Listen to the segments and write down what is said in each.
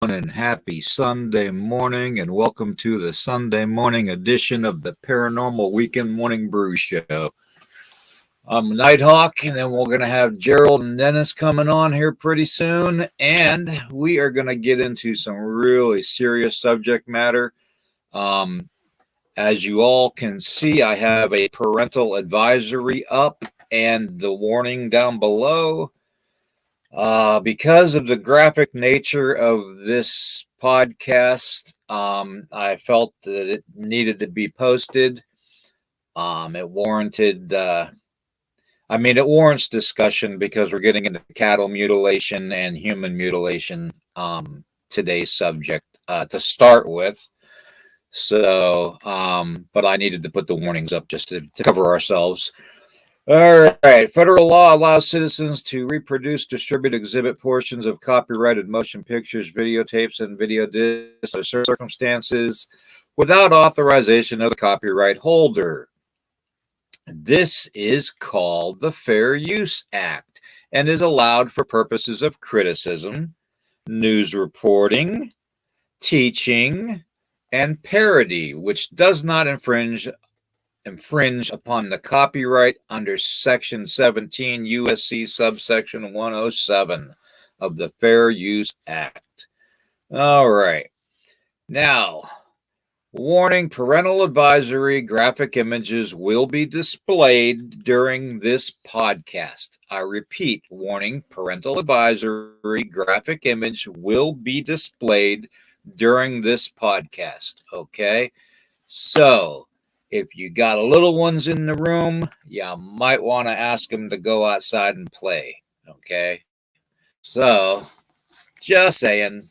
And happy Sunday morning, and welcome to the Sunday morning edition of the Paranormal Weekend Morning Brew Show. I'm Nighthawk, and then we're going to have Gerald and Dennis coming on here pretty soon, and we are going to get into some really serious subject matter. As you all can see, I have a parental advisory up and the warning down below. Because of the graphic nature of this podcast, I felt that it needed to be posted. It warranted, it warrants discussion because we're getting into cattle mutilation and human mutilation, today's subject, to start with. So, but I needed to put the warnings up just to cover ourselves. All right. Federal law allows citizens to reproduce, distribute, exhibit portions of copyrighted motion pictures, videotapes, and video discs under certain circumstances without authorization of the copyright holder. This is called the Fair Use Act and is allowed for purposes of criticism, news reporting, teaching, and parody, which does not infringe upon the copyright under Section 17 USC subsection 107 of the Fair Use Act. All right. Now, warning: parental advisory graphic images will be displayed during this podcast. I repeat, warning: parental advisory graphic image will be displayed during this podcast. Okay? So, if you got little ones in the room, you might want to ask them to go outside and play. Okay? So, just saying.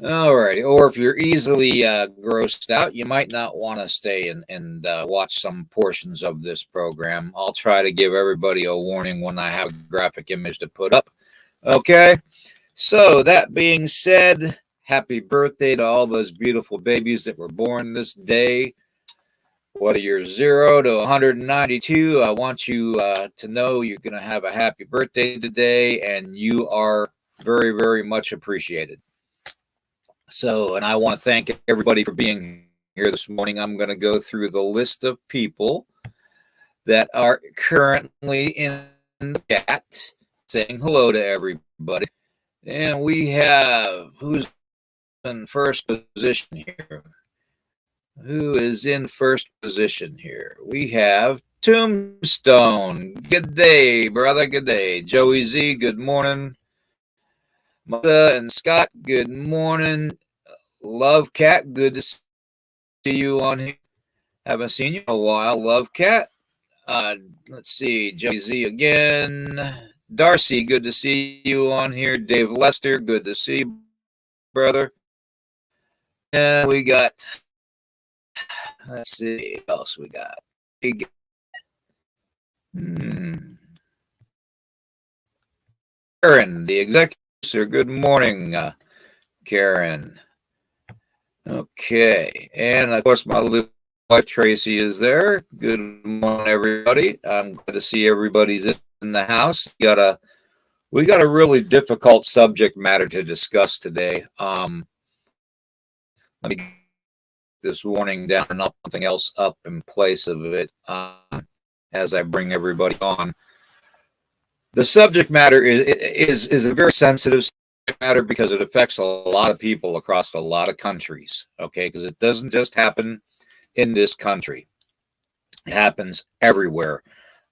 All right. Or if you're easily grossed out, you might not want to stay and watch some portions of this program. I'll try to give everybody a warning when I have a graphic image to put up. Okay? So, that being said, happy birthday to all those beautiful babies that were born this day. Whether you're 0 to 192, I want you to know you're going to have a happy birthday today, and you are very, very much appreciated. So, and I want to thank everybody for being here this morning. I'm going to go through the list of people that are currently in the chat, saying hello to everybody. And we have, who's in first position here? Who is in first position here? We have Tombstone. Good day, brother. Good day. Joey Z, good morning. Melissa and Scott, good morning. Love Cat, good to see you on here. Haven't seen you in a while, Love Cat. Let's see, Joey Z again. Darcy, good to see you on here. Dave Lester, good to see you, brother. And we got, let's see, what else we got? Karen, the executive producer. Good morning, Karen. Okay, and of course, my little wife Tracy is there. Good morning, everybody. I'm glad to see everybody's in the house. Got a We got a really difficult subject matter to discuss today. Let me get this warning down and not something else up in place of it as I bring everybody on. The subject matter is a very sensitive subject matter because it affects a lot of people across a lot of countries. Okay, because it doesn't just happen in this country; it happens everywhere.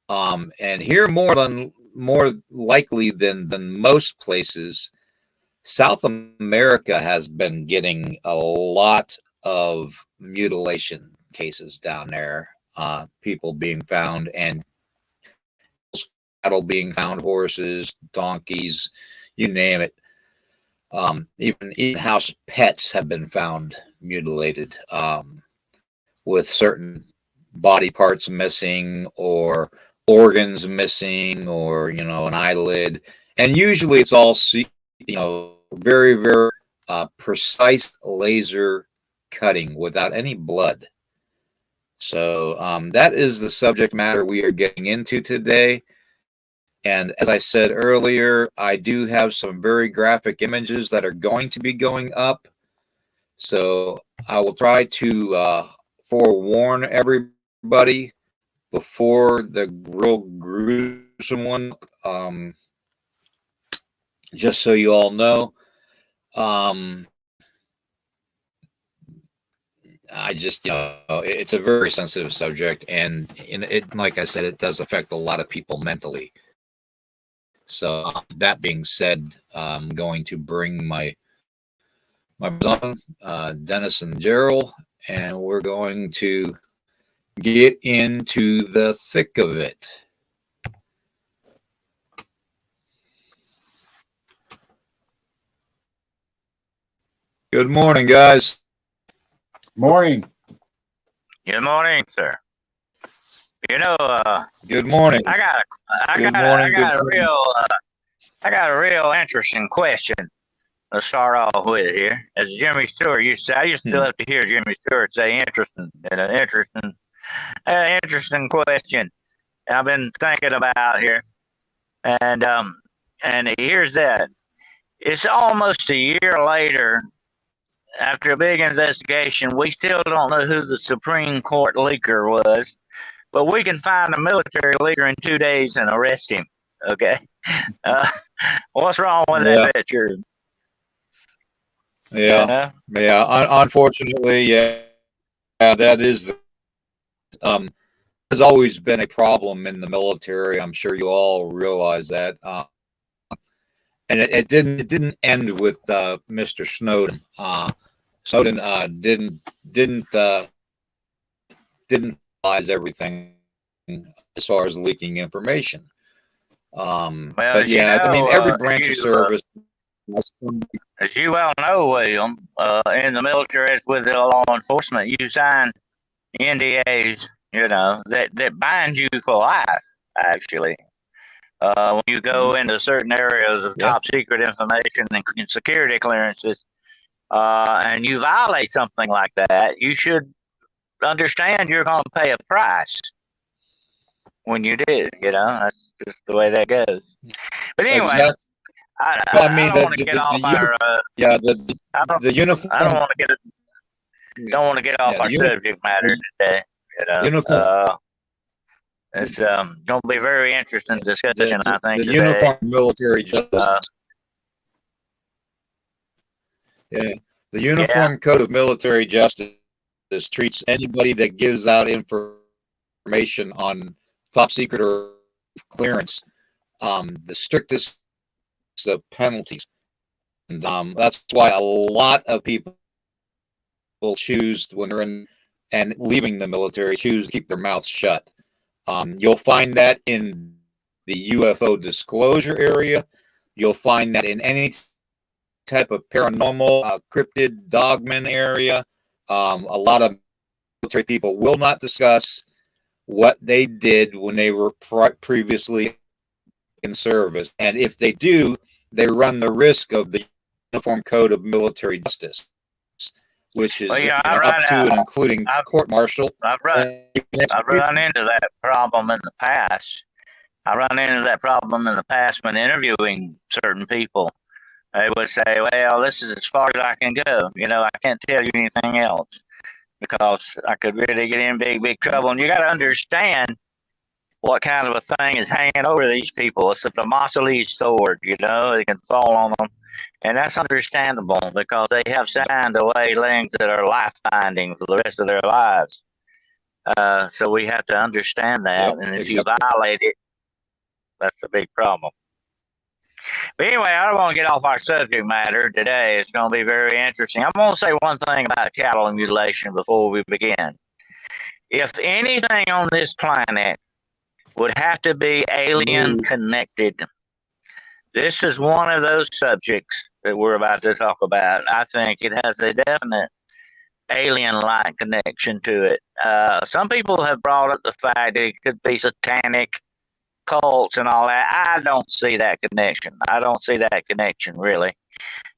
And here, more likely than most places, South America has been getting a lot of mutilation cases down there. People being found and cattle being found, horses, donkeys, you name it. Even house pets have been found mutilated with certain body parts missing or organs missing or an eyelid, and usually it's all very very precise laser cutting without any blood. So that is the subject matter we are getting into today. And as I said earlier, I do have some very graphic images that are going to be going up. So I will try to forewarn everybody before the real gruesome one, just so you all know. I just, it's a very sensitive subject, and it, like I said, it does affect a lot of people mentally. So that being said, I'm going to bring my son, Dennis and Gerald, and we're going to get into the thick of it. Good morning, guys. Morning. Good morning, sir. Good morning. I got a real interesting question to start off with here. As Jimmy Stewart used to say, I used to love to hear Jimmy Stewart say interesting question. I've been thinking about here, and here's that. It's almost a year later. After a big investigation, we still don't know who the Supreme Court leaker was, but we can find a military leaker in 2 days and arrest him. Okay, what's wrong with that picture? Yeah. Unfortunately, that is. Has always been a problem in the military. I'm sure you all realize that. And it didn't end with Mr. Snowden. Snowden didn't realize everything as far as leaking information. But yeah, I mean, every branch of service. As you well know, William, in the military, as with the law enforcement, you sign NDAs, that bind you for life, actually. When you go into certain areas of top secret information and security clearances, and you violate something like that, you should understand you're going to pay a price when you do. That's just the way that goes. But anyway, exactly. I don't want to get off our the uniform. I don't want to get off our subject matter today. It's going to be very interesting discussion, I think. The uniform military justice. The Uniform Code of Military Justice treats anybody that gives out information on top secret or clearance the strictest of penalties. And that's why a lot of people will choose, when they're in and leaving the military, choose to keep their mouths shut. You'll find that in the UFO disclosure area. You'll find that in any type of paranormal, cryptid, dogman area. A lot of military people will not discuss what they did when they were previously in service. And if they do, they run the risk of the Uniform Code of Military Justice, which is up to and including court-martial. I've run into that problem in the past. I run into that problem in the past when interviewing certain people. They would say, well, this is as far as I can go. I can't tell you anything else because I could really get in big trouble. And you got to understand what kind of a thing is hanging over these people. It's a Demosthenes sword, it can fall on them. And that's understandable because they have signed away things that are life binding for the rest of their lives. So we have to understand that. Yep, and if exactly. you violate it, that's a big problem. But anyway, I don't want to get off our subject matter today. It's going to be very interesting. I'm going to say one thing about cattle mutilation before we begin. If anything on this planet would have to be alien connected, this is one of those subjects that we're about to talk about. I think it has a definite alien-like connection to it. Some people have brought up the fact that it could be satanic cults and all that. I don't see that connection. I don't see that connection really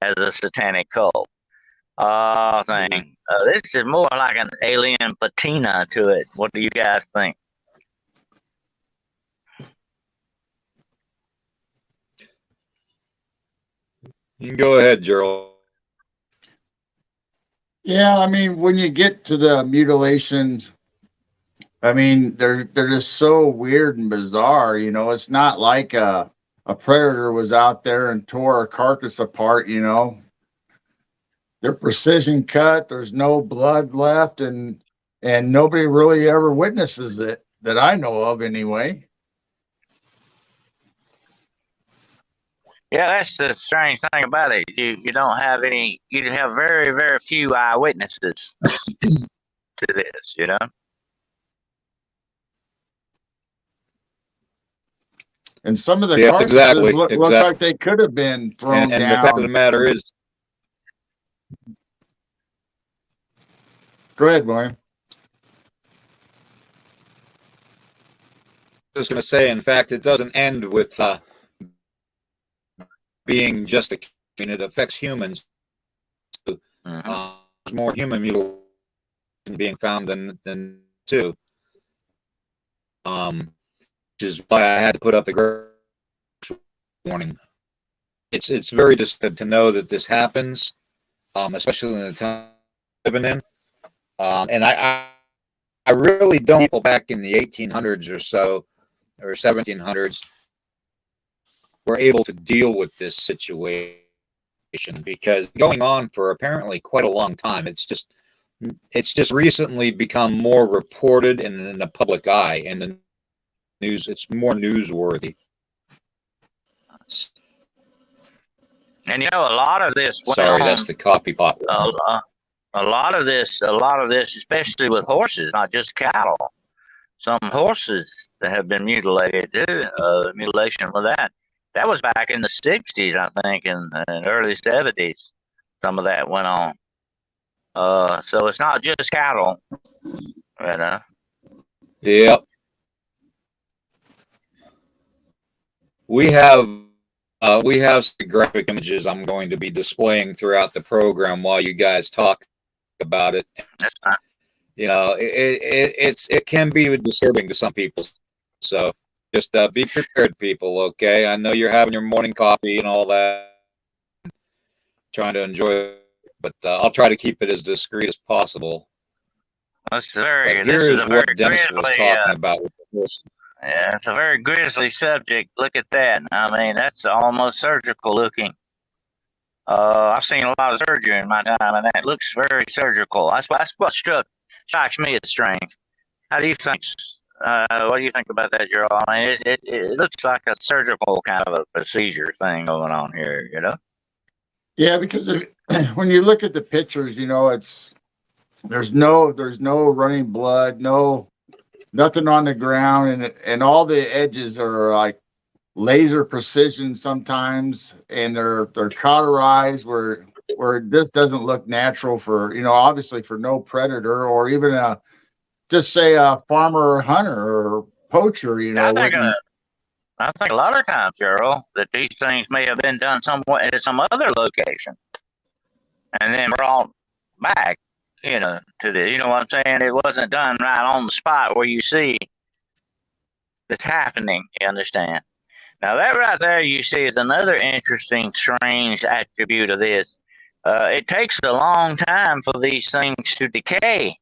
as a satanic cult thing. This is more like an alien patina to it. What do you guys think? You can go ahead, Gerald. Yeah, I mean, when you get to the mutilations, I mean, they're just so weird and bizarre. It's not like a predator was out there and tore a carcass apart. They're precision cut. There's no blood left, and nobody really ever witnesses it that I know of, anyway. Yeah, that's the strange thing about it. You don't have any. You have very very few eyewitnesses to this. And some of the Yeah, carcasses exactly. look like they could have been thrown down. And the fact of the matter is, go ahead, William. I was going to say, in fact, it doesn't end with being just it affects humans. There's more human mutilation being found than two. Which is why I had to put up the warning. It's very disturbing to know that this happens, especially in the time we're living in. And I really don't. People back in the 1800s or so, or 1700s, were able to deal with this situation because going on for apparently quite a long time. It's just recently become more reported and in the public eye and the news. It's more newsworthy. And a lot of this. Sorry, that's the coffee pot. A lot of this, especially with horses, not just cattle. Some horses that have been mutilated, mutilation with that. That was back in the 60s, I think, and early 70s. Some of that went on. So it's not just cattle, Yep. We have some graphic images I'm going to be displaying throughout the program while you guys talk about it. That's fine. It can be disturbing to some people. So just be prepared, people. Okay, I know you're having your morning coffee and all that, trying to enjoy it, but I'll try to keep it as discreet as possible. This is what Dennis was talking about with the horse. Yeah, it's a very grisly subject. Look at that. I mean, that's almost surgical looking. I've seen a lot of surgery in my time, and that looks very surgical. That's what strikes me as strange. How do you think? What do you think about that, Gerald? I mean, it looks like a surgical kind of a procedure thing going on here. Yeah, because when you look at the pictures, there's no running blood, nothing on the ground, and all the edges are like laser precision sometimes, and they're cauterized where it just doesn't look natural for obviously for no predator or even just say a farmer or hunter or poacher. I think a lot of times, Gerald, that these things may have been done somewhere at some other location, and then brought back, to the. You know what I'm saying? It wasn't done right on the spot where you see that's happening. You understand? Now that right there you see is another interesting, strange attribute of this. It takes a long time for these things to decay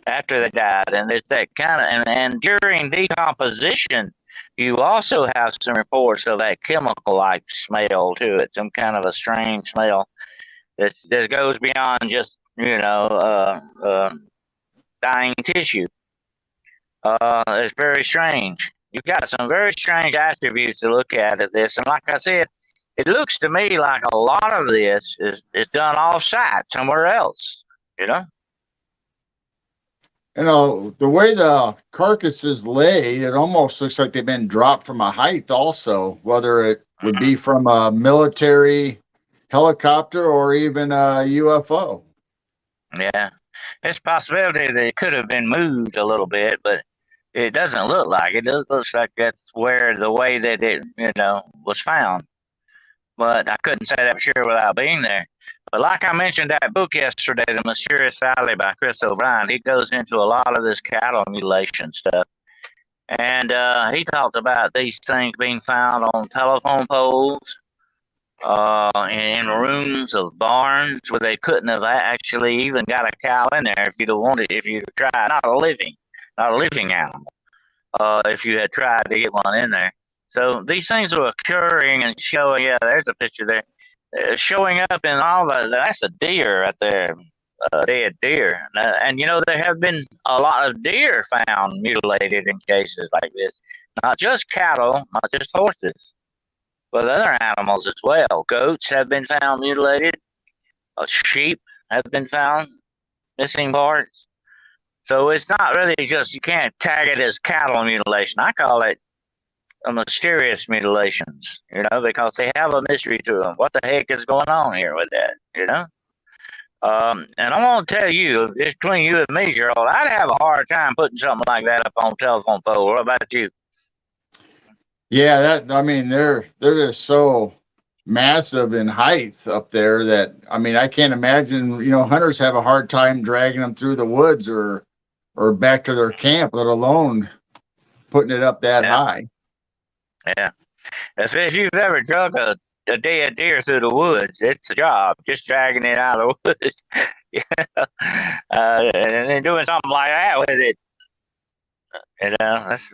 after they died, and there's that kind of and during decomposition, you also have some reports of that chemical-like smell to it, some kind of a strange smell that goes beyond just dying tissue. It's very strange. You've got some very strange attributes to look at this, and like I said, it looks to me like a lot of this is done off site somewhere else. You know. You know, the way the carcasses lay, it almost looks like they've been dropped from a height also, whether it would be from a military helicopter or even a UFO. Yeah, it's a possibility that it could have been moved a little bit, but it doesn't look like it. It looks like that's where the way that it was found. But I couldn't say that for sure without being there. But like I mentioned that book yesterday, The Mysterious Valley by Chris O'Brien, he goes into a lot of this cattle mutilation stuff. And he talked about these things being found on telephone poles, in rooms of barns where they couldn't have actually even got a cow in there if you'd have wanted, if you'd tried, not a living animal, if you had tried to get one in there. So these things are occurring and showing. Yeah, there's a picture there. Showing up in all that's a deer right there, a dead deer. And there have been a lot of deer found mutilated in cases like this. Not just cattle, not just horses, but other animals as well. Goats have been found mutilated. Sheep have been found missing parts. So it's not really just, you can't tag it as cattle mutilation. I call it mysterious mutilations, because they have a mystery to them. What the heck is going on here with that, And I'm going to tell you, it's between you and me, Gerald, I'd have a hard time putting something like that up on a telephone pole. What about you? Yeah, they're just so massive in height up there that, I can't imagine, hunters have a hard time dragging them through the woods or back to their camp, let alone putting it up that high. Yeah. If you've ever drug a dead deer through the woods, it's a job, just dragging it out of the woods. And then doing something like that with it, that's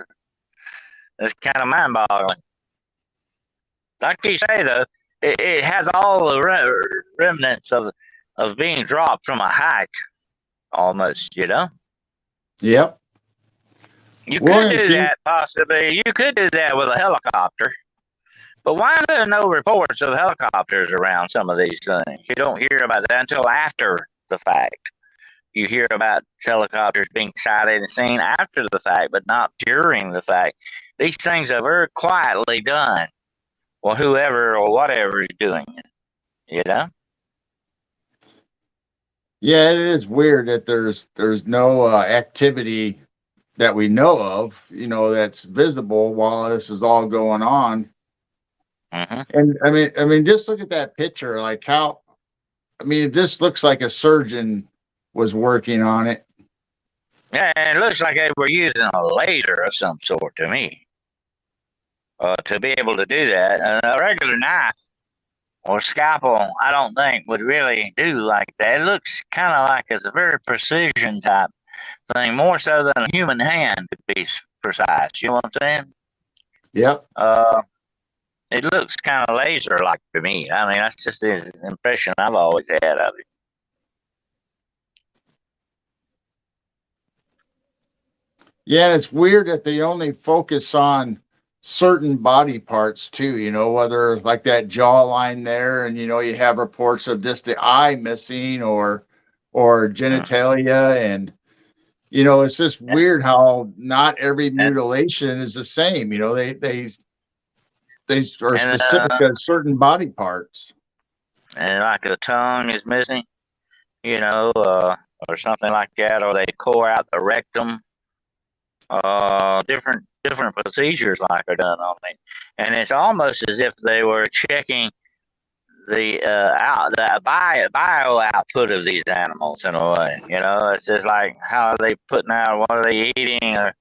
kind of mind-boggling. Like you say, though, it has all the remnants of being dropped from a height, almost, Yep. You could do that, possibly. You could do that with a helicopter. But why are there no reports of helicopters around some of these things? You don't hear about that until after the fact. You hear about helicopters being sighted and seen after the fact, but not during the fact. These things are very quietly done, or whoever or whatever is doing it, Yeah, it is weird that there's no activity that we know of, that's visible while this is all going on. And I mean, just look at that picture, like how, this looks like a surgeon was working on it. Yeah, and it looks like they were using a laser of some sort to me, to be able to do that. A regular knife or scalpel, I don't think would really do like that. It looks kind of like it's a very precision type thing, more so than a human hand to be precise. You know what I'm saying? Yep. It looks kind of laser-like to me. That's just the impression I've always had of it. Yeah, and it's weird that they only focus on certain body parts too, whether like that jawline there, and you have reports of just the eye missing or genitalia, and it's just weird how not every mutilation is the same. They are specific to certain body parts. And like the tongue is missing, or something like that, or they core out the rectum. Different procedures like are done on me, and it's almost as if they were checking the bio output of these animals in a way. It's just like, how are they putting out, what are they eating, or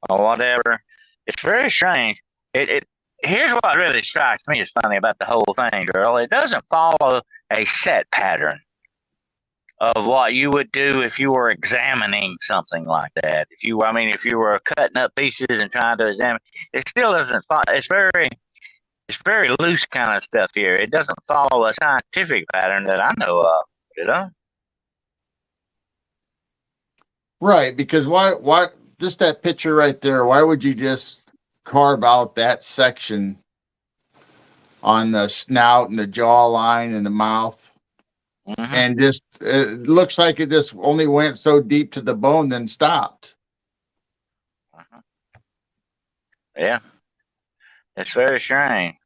whatever. It's very strange. It here's what really strikes me as funny about the whole thing, girl. It doesn't follow a set pattern of what you would do if you were examining something like that. If you, I mean, if you were cutting up pieces and trying to examine, it still doesn't follow. It's very loose kind of stuff here. It doesn't follow a scientific pattern that I know of. You know? Right, because why just that picture right there, why would you just carve out that section on the snout and the jawline and the mouth? Mm-hmm. And just it looks like it just only went so deep to the bone, then stopped. Uh-huh. Yeah, it's very strange.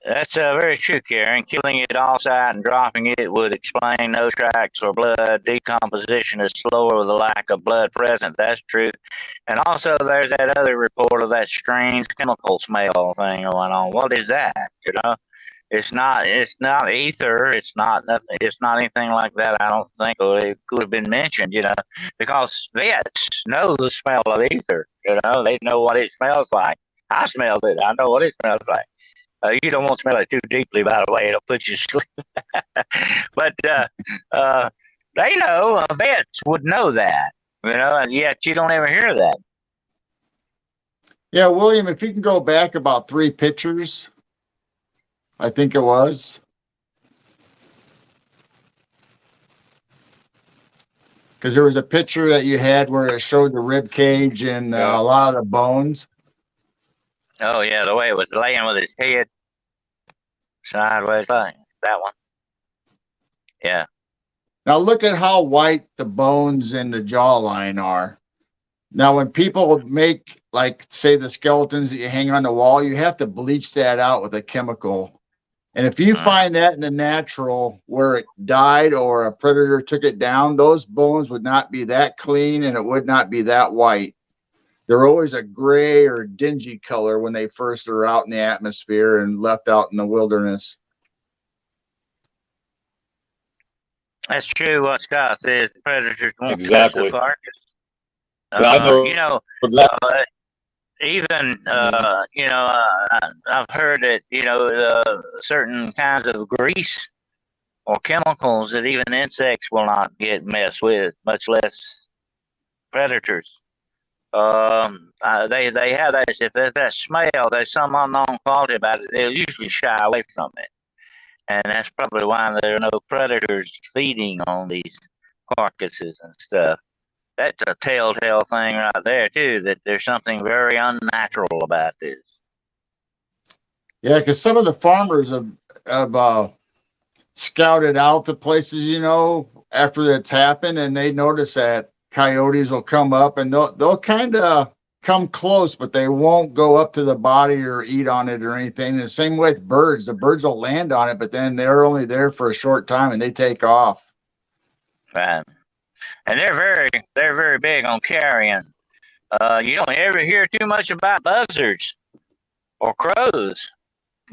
That's very true, Karen. Killing it off-site and dropping it would explain no tracks or blood. Decomposition is slower with a lack of blood present. That's true. And also, there's that other report of that strange chemical smell thing going on. What is that? You know, it's not ether. It's not nothing. It's not anything like that. I don't think it could have been mentioned. You know, because vets know the smell of ether. You know, they know what it smells like. I smelled it. I know what it smells like. You don't want to smell it too deeply, by the way. It'll put you to sleep. But they know, vets would know that, you know, and yet you don't ever hear that. Yeah, William, if you can go back about 3 pictures, I think it was. Because there was a picture that you had where it showed the rib cage and a lot of the bones. Oh, yeah, the way it was laying with his head sideways, like that one. Yeah. Now look at how white the bones and the jawline are. Now, when people make, like, say, the skeletons that you hang on the wall, you have to bleach that out with a chemical. And if you find that in the natural where it died or a predator took it down, those bones would not be that clean and it would not be that white. They're always a gray or dingy color when they first are out in the atmosphere and left out in the wilderness. That's true what Scott says. The predators won't touch Exactly. the carcass. You know, even you know, I've heard that, you know, certain kinds of grease or chemicals that even insects will not get messed with, much less predators. They have that. If there's that smell, there's some unknown quality about it. They'll usually shy away from it, and that's probably why there are no predators feeding on these carcasses and stuff. That's a telltale thing right there too. That there's something very unnatural about this. Yeah, because some of the farmers have scouted out the places, you know, after it's happened, and they notice that coyotes will come up and they'll kind of come close, but they won't go up to the body or eat on it or anything. And the same with birds. The birds will land on it, but then they're only there for a short time and they take off. Right. And they're very big on carrion. You don't ever hear too much about buzzards or crows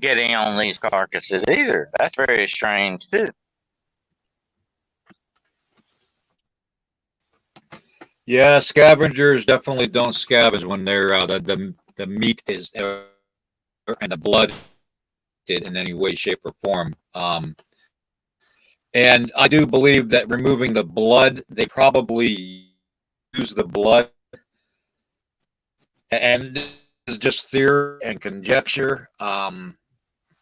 getting on these carcasses either. That's very strange too. Yeah, scavengers definitely don't scavenge when they're the meat is and the blood in any way, shape, or form. And I do believe that removing the blood, they probably use the blood, and this is just theory and conjecture,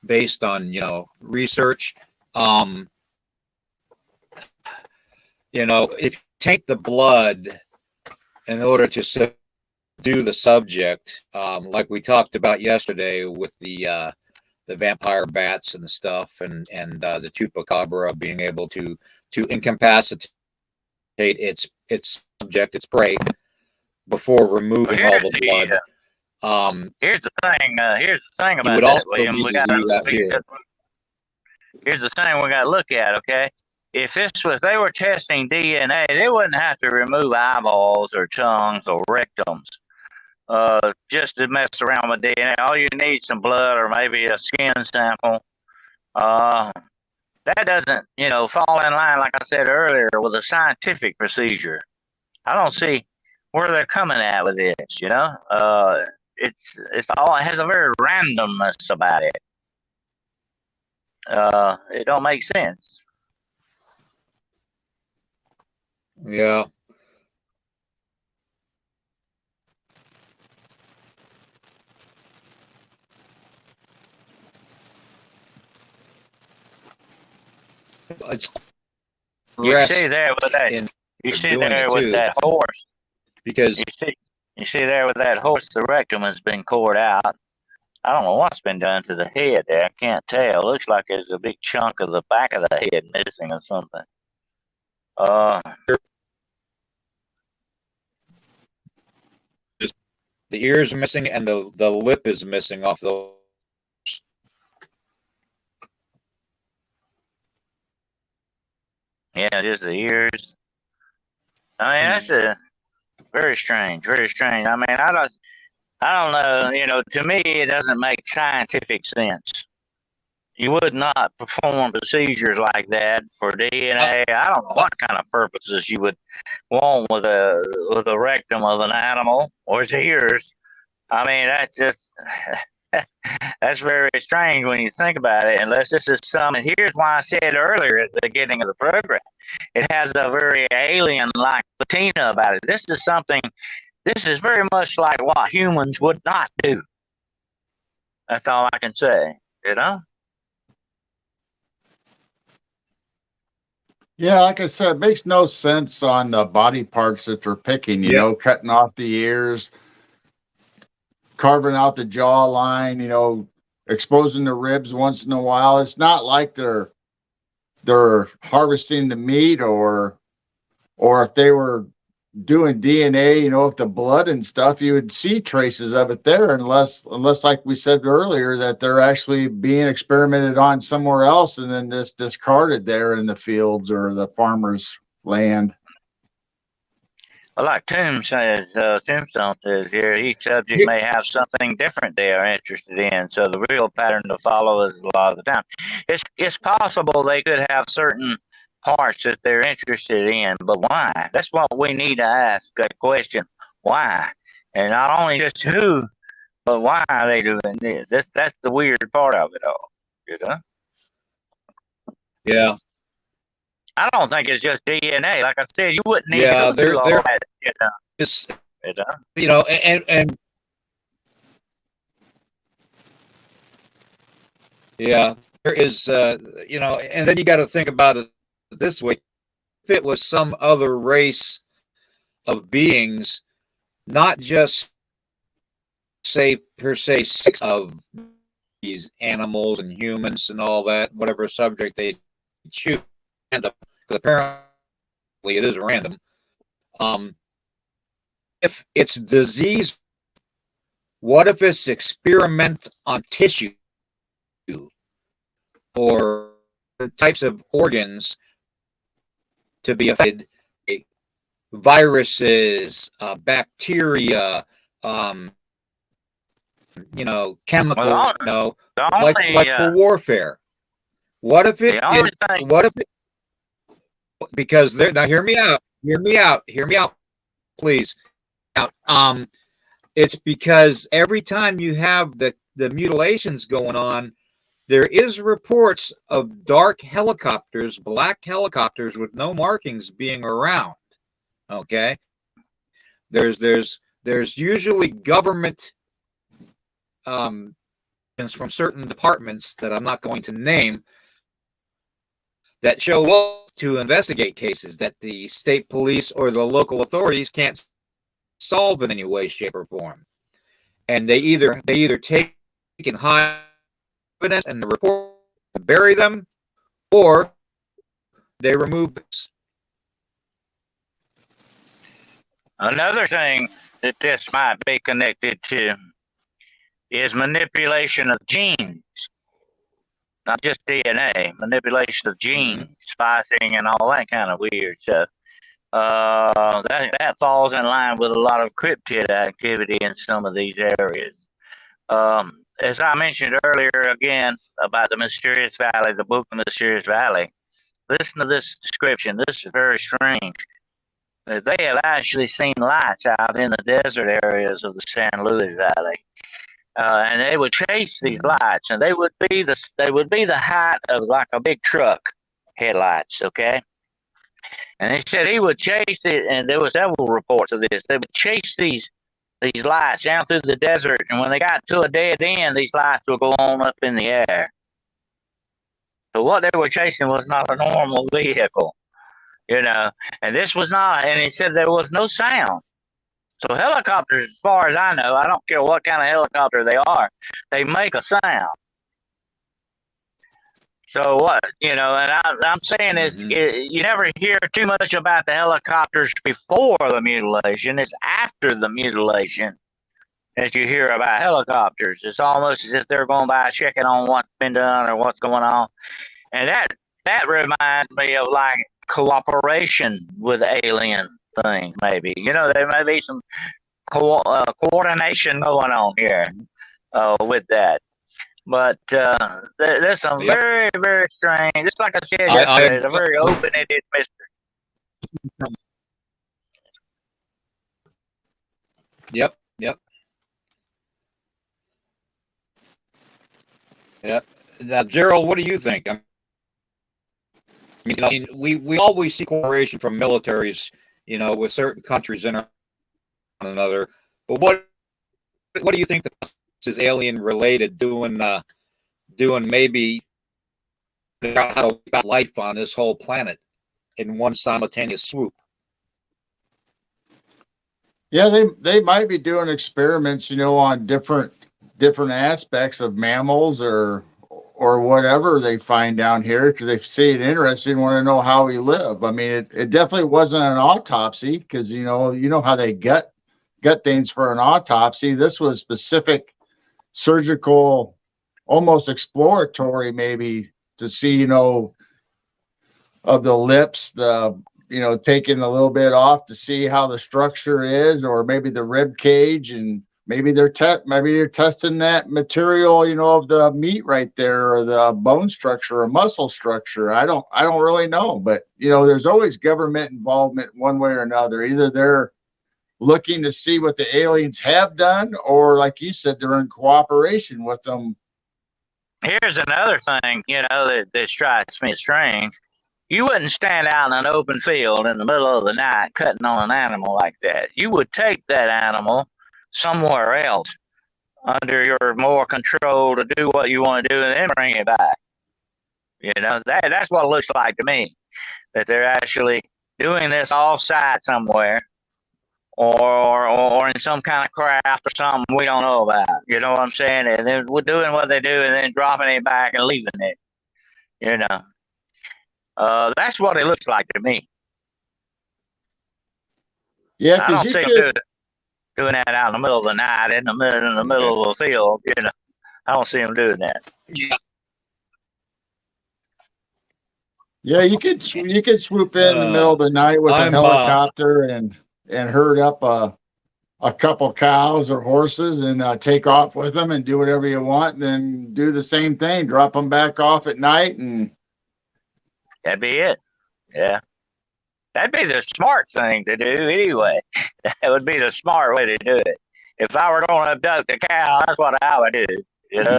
based on, you know, research. You know, if you take the blood in order to subdue the subject, like we talked about yesterday with the vampire bats and the stuff, and the chupacabra being able to incapacitate its subject, its prey, before removing all the blood. Here's the thing. Here's the thing about that, William. Here's the thing we got to look at. Okay, if they were testing DNA, they wouldn't have to remove eyeballs or tongues or rectums. Just to mess around with DNA. All you need is some blood or maybe a skin sample. That doesn't, fall in line, like I said earlier, with a scientific procedure. I don't see where they're coming at with this. It's all, it has a very randomness about it. It don't make sense. Yeah. It's You see there with that. You see there with that horse. Because you see there with that horse, the rectum has been cored out. I don't know what's been done to the head there. I can't tell. It looks like there's a big chunk of the back of the head missing or something. Just the ears are missing and the lip is missing off the. Yeah, just the ears. I mean, that's a very strange, very strange. I mean, I don't know. To me, it doesn't make scientific sense. You would not perform procedures like that for DNA. I don't know what kind of purposes you would want with a rectum of an animal or its ears. I mean, that's just that's very strange when you think about it. Unless this is something. Here's why I said earlier at the beginning of the program, it has a very alien-like patina about it. This is something. This is very much like what humans would not do. That's all I can say. Yeah, like I said, it makes no sense on the body parts that they're picking, cutting off the ears, carving out the jawline, exposing the ribs once in a while. It's not like they're harvesting the meat or if they were doing DNA, if the blood and stuff, you would see traces of it there, unless like we said earlier, that they're actually being experimented on somewhere else and then just discarded there in the fields or the farmer's land. Well, like Tombstone says here, each subject may have something different they are interested in, so the real pattern to follow is a lot of the time. It's possible they could have certain parts that they're interested in, but why? That's what we need to ask that question. Why? And not only just who, but why are they doing this? That's the weird part of it all. Yeah. I don't think it's just DNA. Like I said, you wouldn't need to do all that. And yeah, there is, and then you got to think about it this way. If it was some other race of beings, not just per se six of these animals and humans and all that, whatever subject they choose, random, because apparently it is random. If it's disease, what if it's experiment on tissue or types of organs to be affected, viruses, bacteria, chemical, like for warfare. What if it? Because now hear me out, please. It's because every time you have the mutilations going on, there is reports of dark helicopters, black helicopters with no markings being around. Okay, there's usually government from certain departments that I'm not going to name that show up to investigate cases that the state police or the local authorities can't solve in any way, shape, or form. And they either take and hide evidence and the report and bury them, or they remove this. Another thing that this might be connected to is manipulation of genes. Not just DNA, manipulation of genes, splicing, and all that kind of weird stuff. That falls in line with a lot of cryptid activity in some of these areas. As I mentioned earlier, again, about the Mysterious Valley, the book The Mysterious Valley, listen to this description. This is very strange. that they have actually seen lights out in the desert areas of the San Luis Valley. And they would chase these lights, and they would be the height of like a big truck headlights, okay? And they said he would chase it, and there were several reports of this. They would chase these lights down through the desert, and when they got to a dead end, these lights would go on up in the air. So what they were chasing was not a normal vehicle, you know. And this was not, and he said there was no sound. So helicopters, as far as I know, I don't care what kind of helicopter they are, they make a sound. So what, you know, and I'm saying is, you never hear too much about the helicopters before the mutilation. It's after the mutilation that you hear about helicopters. It's almost as if they're going by checking on what's been done or what's going on. And that reminds me of like cooperation with alien things, maybe. You know, there may be some coordination going on here with that. But there's some very, very strange. Just like I said yesterday, it's a very open-ended mystery. Yep. Now, Gerald, what do you think? I mean, we always see cooperation from militaries, you know, with certain countries in one another. But what do you think this is alien related, doing maybe how to got life on this whole planet in one simultaneous swoop? Yeah, they might be doing experiments, you know, on different aspects of mammals or whatever they find down here, because they see it interesting and want to know how we live. I mean, it definitely wasn't an autopsy, because you know how they gut things for an autopsy. This was specific surgical, almost exploratory, maybe, to see, you know, of the lips, taking a little bit off to see how the structure is, or maybe the rib cage, and maybe they're testing that material, you know, of the meat right there, or the bone structure or muscle structure. I don't really know, but you know, there's always government involvement one way or another. Either they're looking to see what the aliens have done, or like you said, they're in cooperation with them. Here's another thing, you know, that strikes me as strange. You wouldn't stand out in an open field in the middle of the night cutting on an animal like that. You would take that animal somewhere else under your more control to do what you want to do, and then bring it back. You know, that's what it looks like to me, that they're actually doing this off-site somewhere, or in some kind of craft or something we don't know about. You know what I'm saying? And then we're doing what they do and then dropping it back and leaving it. You know, that's what it looks like to me. Yeah, I don't see them doing that out in the middle of the night, in the middle of the field. You know, I don't see them doing that. Yeah, you could swoop in the middle of the night with a helicopter and herd up a couple cows or horses and take off with them and do whatever you want, and then do the same thing, drop them back off at night, and that'd be it. Yeah, that'd be the smart thing to do anyway. That would be the smart way to do it. If I were going to abduct a cow, that's what I would do. You know,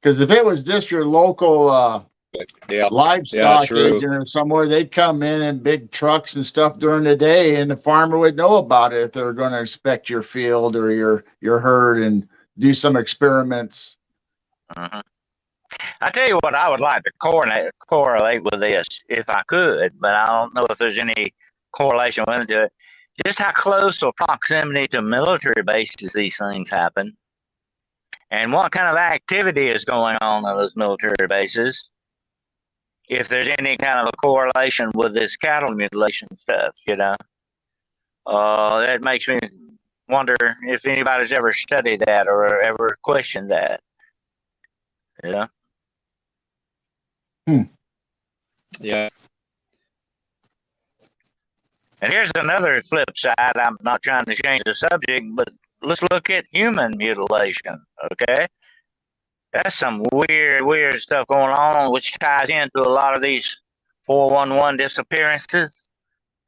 because if it was just your local livestock agent or somewhere, they'd come in big trucks and stuff during the day, and the farmer would know about it if they were going to inspect your field or your herd and do some experiments. I tell you what, I would like to correlate with this if I could, but I don't know if there's any correlation with it. Just how close or proximity to military bases these things happen, and what kind of activity is going on those military bases. If there's any kind of a correlation with this cattle mutilation stuff, you know, that makes me wonder if anybody's ever studied that or ever questioned that. You know? Yeah. And here's another flip side. I'm not trying to change the subject, but let's look at human mutilation, okay? That's some weird stuff going on, which ties into a lot of these 411 disappearances.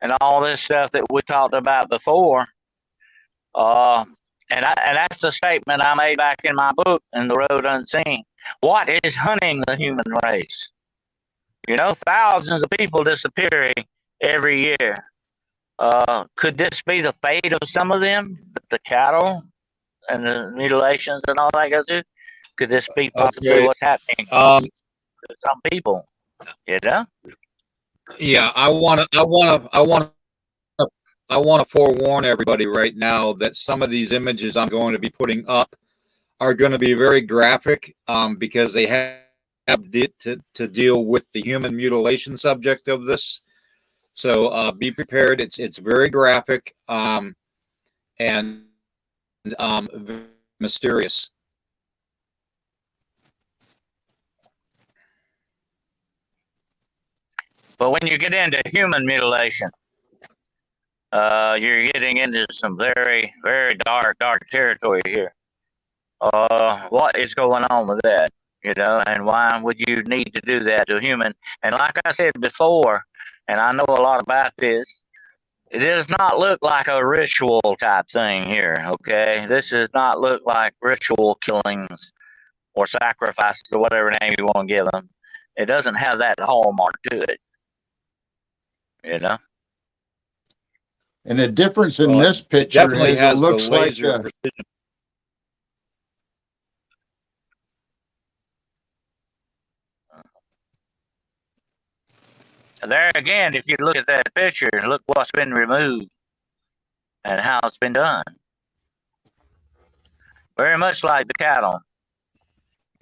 and all this stuff that we talked about before. And that's a statement I made back in my book, In the Road Unseen. What is hunting the human race? You know, thousands of people disappearing every year. Could this be the fate of some of them? The cattle and the mutilations and all that goes through? Could this be possibly Okay. what's happening Um, to some people? You know? yeah, I want to forewarn everybody right now that some of these images I'm going to be putting up are going to be very graphic, because they have to deal with the human mutilation subject of this. So be prepared. It's very graphic, and mysterious. But when you get into human mutilation, you're getting into some very, very dark territory here. What is going on with that? You know, and why would you need to do that to a human? And like I said before, and I know a lot about this, it does not look like a ritual type thing here, okay? This does not look like ritual killings or sacrifices or whatever name you want to give them. It doesn't have that hallmark to it, you know? And the difference in this picture is it looks like precision. There again, if you look at that picture, look what's been removed and how it's been done. Very much like the cattle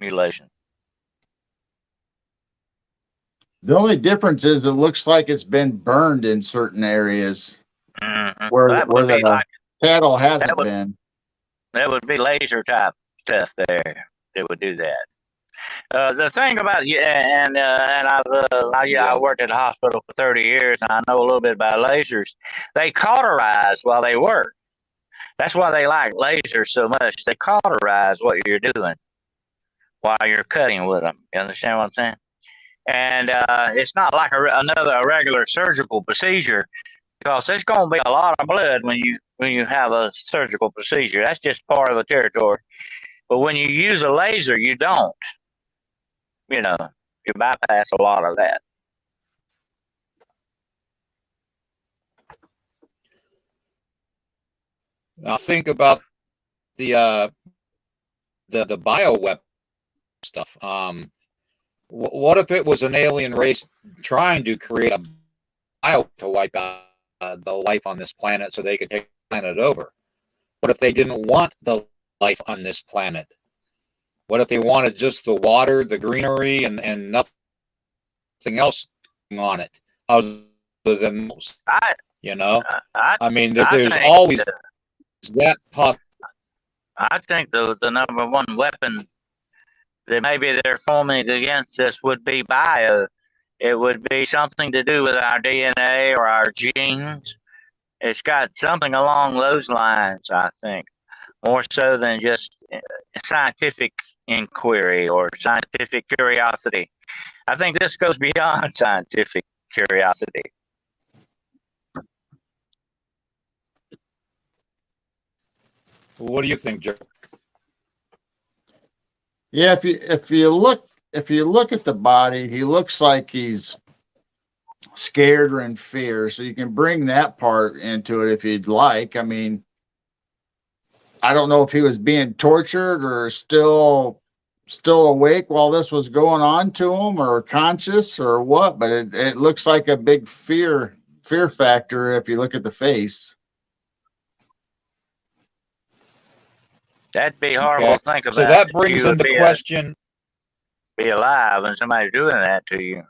mutilation. the only difference is it looks like it's been burned in certain areas where the cattle hasn't been. That would be laser type stuff there that would do that. The thing about I worked at a hospital for 30 years, and I know a little bit about lasers. They cauterize while they work. That's why they like lasers so much. They cauterize what you're doing while you're cutting with them. You understand what I'm saying? And it's not like a regular surgical procedure, because there's going to be a lot of blood when you have a surgical procedure. That's just part of the territory. But when you use a laser, you don't. You know, you bypass a lot of that. Now think about the bioweapon stuff. What if it was an alien race trying to create a bio to wipe out the life on this planet so they could take the planet over? What if they didn't want the life on this planet? What if they wanted just the water, the greenery, and nothing else on it other than those? You know, I mean, there's always that possibility. I think the number one weapon that maybe they're forming against us would be bio. It would be something to do with our DNA or our genes. It's got something along those lines, I think, more so than just scientific inquiry or scientific curiosity. I think this goes beyond scientific curiosity. What do you think, Joe? Yeah, if you look at the body, he looks like he's scared or in fear. So you can bring that part into it if you'd like. I mean, I don't know if he was being tortured or still awake while this was going on to him, or conscious or what, but it looks like a big fear factor if you look at the face. That'd be horrible to think about. So that brings into question, be alive and somebody doing that to you.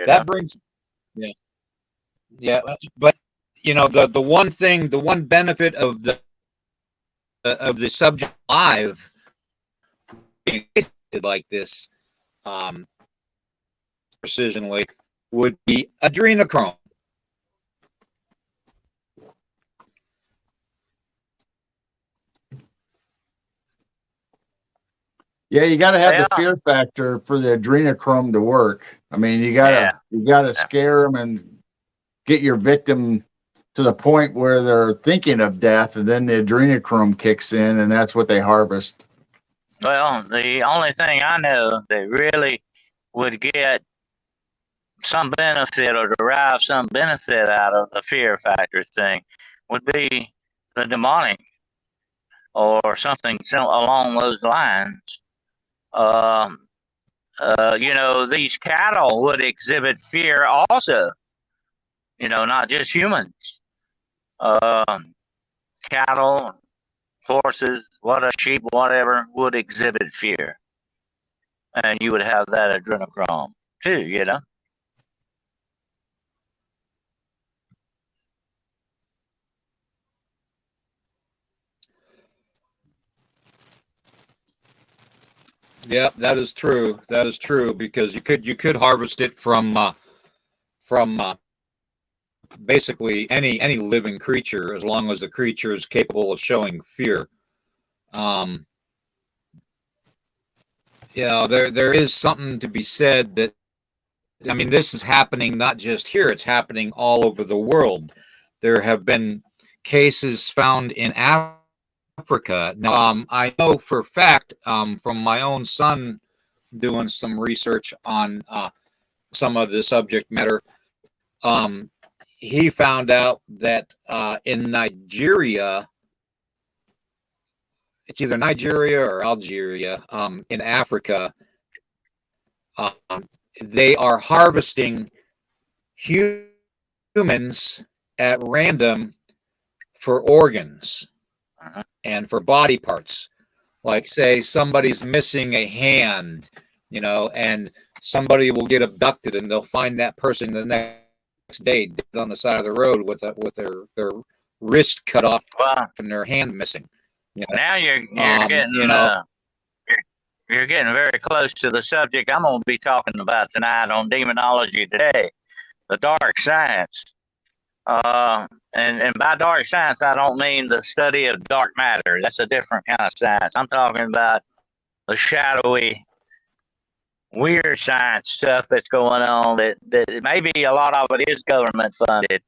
That brings, yeah. But you know, the one benefit of the subject live being like this, precisionally, would be adrenochrome. Yeah, you got to have the fear factor for the adrenochrome to work. I mean, you gotta scare them, and get your victim to the point where they're thinking of death, and then the adrenochrome kicks in, and that's what they harvest. Well, the only thing I know that really would get some benefit or derive some benefit out of the fear factor thing would be the demonic or something along those lines. These cattle would exhibit fear also, not just humans. Cattle, horses, sheep, whatever, would exhibit fear. And you would have that adrenochrome too. Yeah, that is true. That is true, because you could harvest it from basically any living creature, as long as the creature is capable of showing fear. There is something to be said that, I mean, this is happening not just here; it's happening all over the world. There have been cases found in Africa. Now, I know for a fact, from my own son doing some research on some of the subject matter, he found out that in Nigeria, it's either Nigeria or Algeria, in Africa, they are harvesting humans at random for organs and for body parts. Like, say somebody's missing a hand, and somebody will get abducted, and they'll find that person the next day dead on the side of the road with their wrist cut off and their hand missing. Now you're getting very close to the subject I'm going to be talking about tonight on Demonology Today, the dark science. And by dark science, I don't mean the study of dark matter. That's a different kind of science. I'm talking about the shadowy, weird science stuff that's going on that maybe a lot of it is government funded.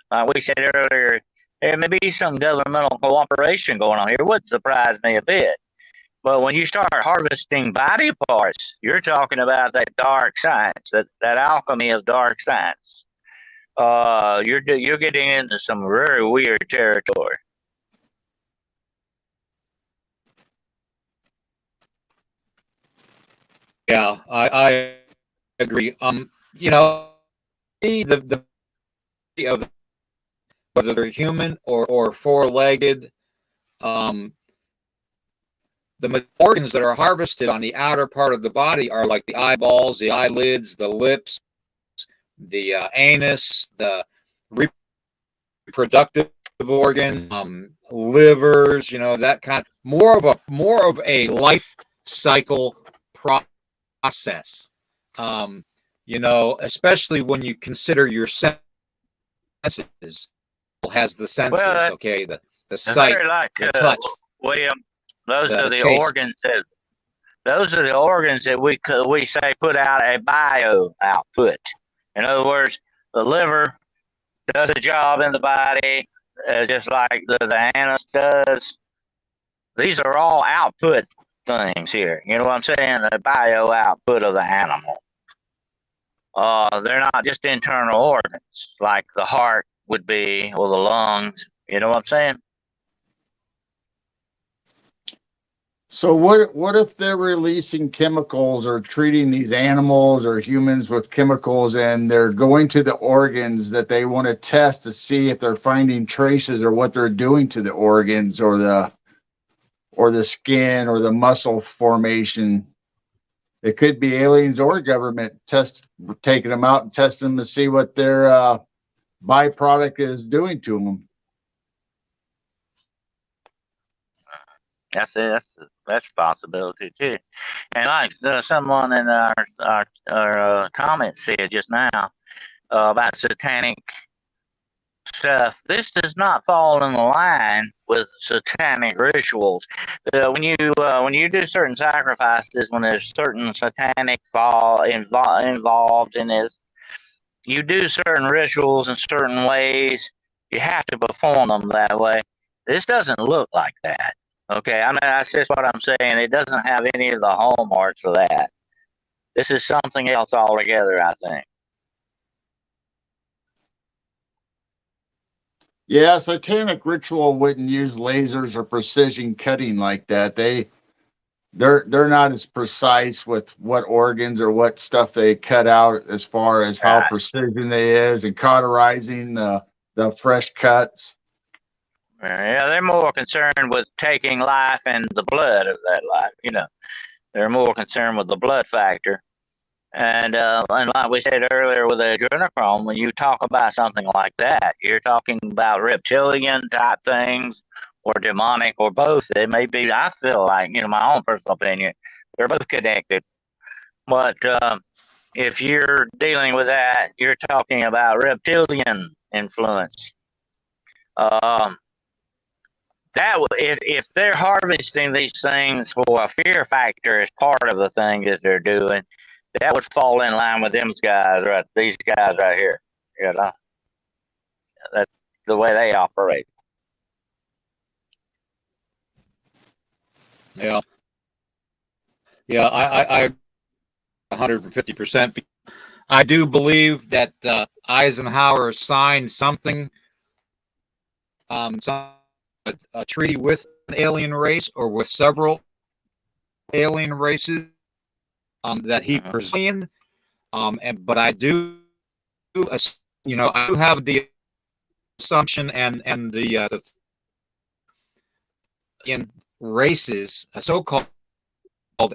Like we said earlier, there may be some governmental cooperation going on here. It would surprise me a bit. But when you start harvesting body parts, you're talking about that dark science, that alchemy of dark science. You're getting into some very weird territory. Yeah, I agree. The of whether they're human or four-legged, the organs that are harvested on the outer part of the body are like the eyeballs, the eyelids, the lips, the anus, the reproductive organ, livers, that kind. More of a life cycle process. Especially when you consider your senses. Has the senses, okay, the sight, the touch. William, those are the organs that we say put out a bio output. In other words, the liver does a job in the body, just like the anus does. These are all output things here. You know what I'm saying? The bio output of the animal. They're not just internal organs like the heart would be, or the lungs. You know what I'm saying? So what if they're releasing chemicals or treating these animals or humans with chemicals, and they're going to the organs that they want to test to see if they're finding traces or what they're doing to the organs or the skin or the muscle formation? It could be aliens or government taking them out and testing them to see what their byproduct is doing to them. That's a possibility too. And like someone in our comments said just now about satanic stuff, this does not fall in line with satanic rituals. When you do certain sacrifices, when there's certain satanic fall involved in this, you do certain rituals in certain ways. You have to perform them that way. This doesn't look like that. Okay, I mean that's just what I'm saying. It doesn't have any of the hallmarks of that. This is something else altogether, I think. Yeah, satanic ritual wouldn't use lasers or precision cutting like that. They're not as precise with what organs or what stuff they cut out as far as how Right. precision they is and cauterizing the fresh cuts. Yeah, they're more concerned with taking life and the blood of that life. You know, they're more concerned with the blood factor. And like we said earlier with adrenochrome, when you talk about something like that, you're talking about reptilian type things or demonic or both. They may be, I feel like, my own personal opinion, they're both connected. But if you're dealing with that, you're talking about reptilian influence. Um, if they're harvesting these things for a fear factor as part of the thing that they're doing, that would fall in line with these guys right here. You know, that's the way they operate. Yeah. Yeah, I 150%. I do believe that Eisenhower signed something, a treaty with an alien race or with several alien races that he pursued. But I do, I do have the assumption and the in races, so-called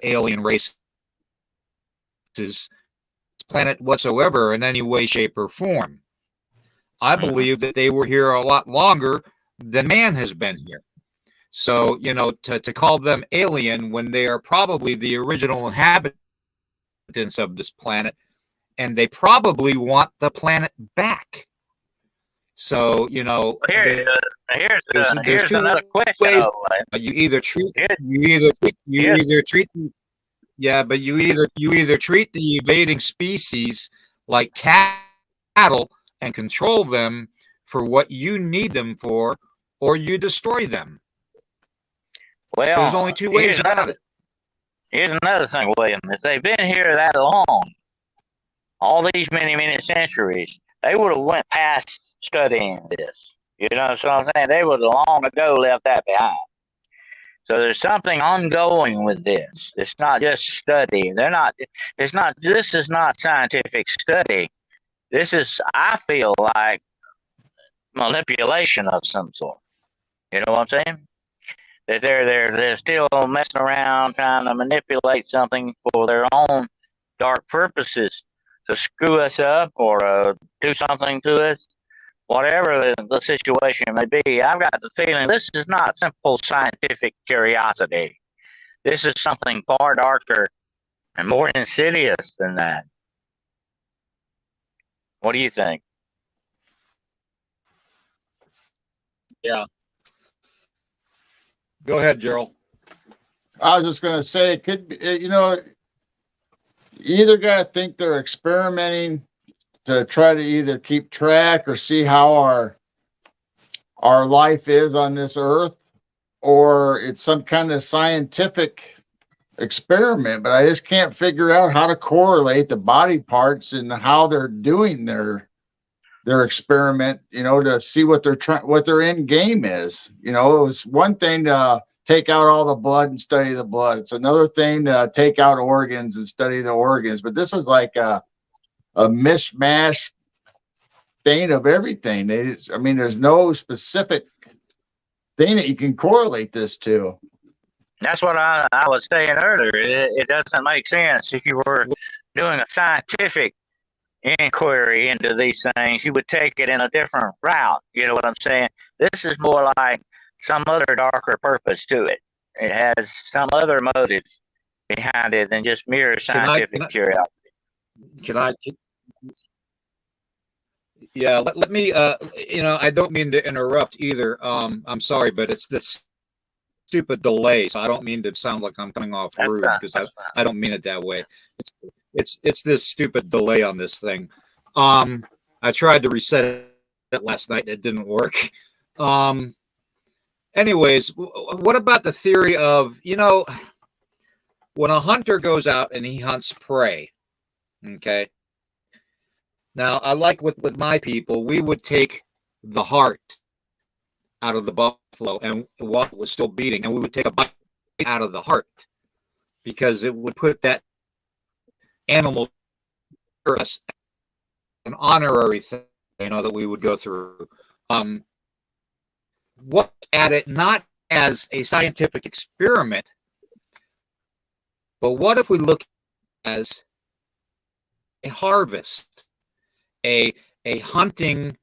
alien races, planet whatsoever in any way, shape, or form. I believe that they were here a lot longer than man has been here. So, to call them alien when they are probably the original inhabitants of this planet, and they probably want the planet back. So, here's there's two another question. ways. You either treat yeah, but you either treat the evading species like cattle and control them for what you need them for, or you destroy them. Well, there's only two ways about it. Here's another thing, William. If they've been here that long, all these many, many centuries, they would have went past studying this. You know what I'm saying? They would have long ago left that behind. So there's something ongoing with this. It's not just study. This is not scientific study. This is, I feel like, manipulation of some sort. You know what I'm saying? That they're still messing around trying to manipulate something for their own dark purposes to screw us up or do something to us, whatever the situation may be. I've got the feeling this is not simple scientific curiosity. This is something far darker and more insidious than that. What do you think? Yeah. Go ahead, Gerald. I was just going to say, it could be, you either got to think they're experimenting to try to either keep track or see how our life is on this earth, or it's some kind of scientific experiment. But I just can't figure out how to correlate the body parts and how they're doing their experiment, to see what their end game is. It was one thing to take out all the blood and study the blood. It's another thing to take out organs and study the organs. But this is like a mishmash thing of everything. There's no specific thing that you can correlate this to. That's what I was saying earlier. It doesn't make sense. If you were doing a scientific inquiry into these things, you would take it in a different route. You know what I'm saying? This is more like some other darker purpose to it. It has some other motives behind it than just mere scientific curiosity. Yeah, let me, I don't mean to interrupt either. I'm sorry, but it's this stupid delay. So I don't mean to sound like I'm coming off rude because I don't mean it that way. It's this stupid delay on this thing. I tried to reset it last night. It didn't work. Anyways, what about the theory of, when a hunter goes out and he hunts prey, okay? Now, I like with my people, we would take the heart out of the buffalo and while it was still beating, and we would take a bite out of the heart because it would put that animal for us an honorary thing, that we would go through. Look at it not as a scientific experiment, but what if we look as a harvest, a hunting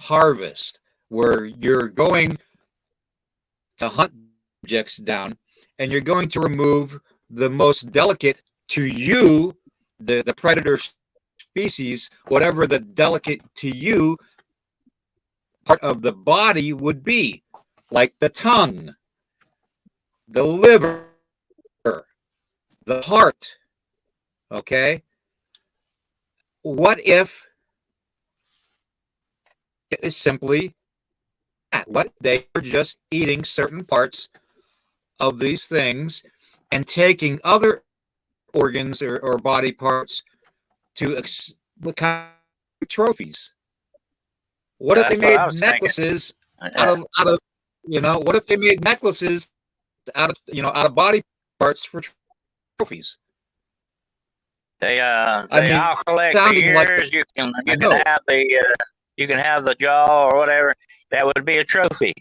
harvest, where you're going to hunt objects down and you're going to remove the most delicate to you, the predator species, whatever the delicate to you part of the body would be, like the tongue, the liver, the heart. Okay? What if it is simply that? What they are just eating certain parts of these things and taking other organs or body parts to kind of trophies? What if they made necklaces out of what if they made necklaces out of body parts for trophies? They all collect the ears. You can have the jaw or whatever. That would be a trophy.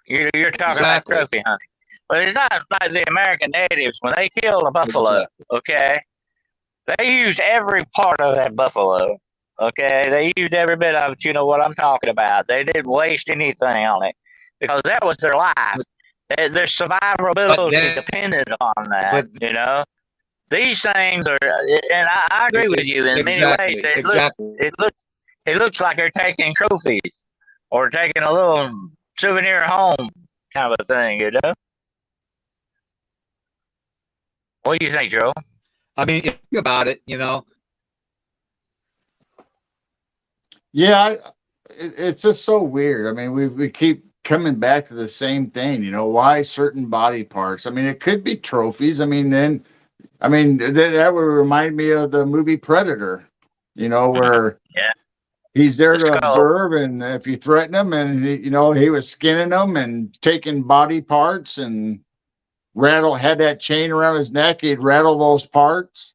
You're talking about trophy hunting, but it's not like the American natives when they killed a buffalo. Okay, they used every part of that buffalo. Okay, they used every bit of it. You know what I'm talking about. They didn't waste anything on it because that was their life. Their survivability depended on that. These things are, and I agree with you in many ways. It looks like they're taking trophies or taking a little souvenir home kind of a thing. What do you think, Joe? I mean, think about it. Yeah, it's just so weird. I mean, we keep coming back to the same thing. Why certain body parts? I mean, it could be trophies. I mean, that would remind me of the movie Predator. Where he's there to observe, and if you threaten him, and he was skinning them and taking body parts and had that chain around his neck. He'd rattle those parts.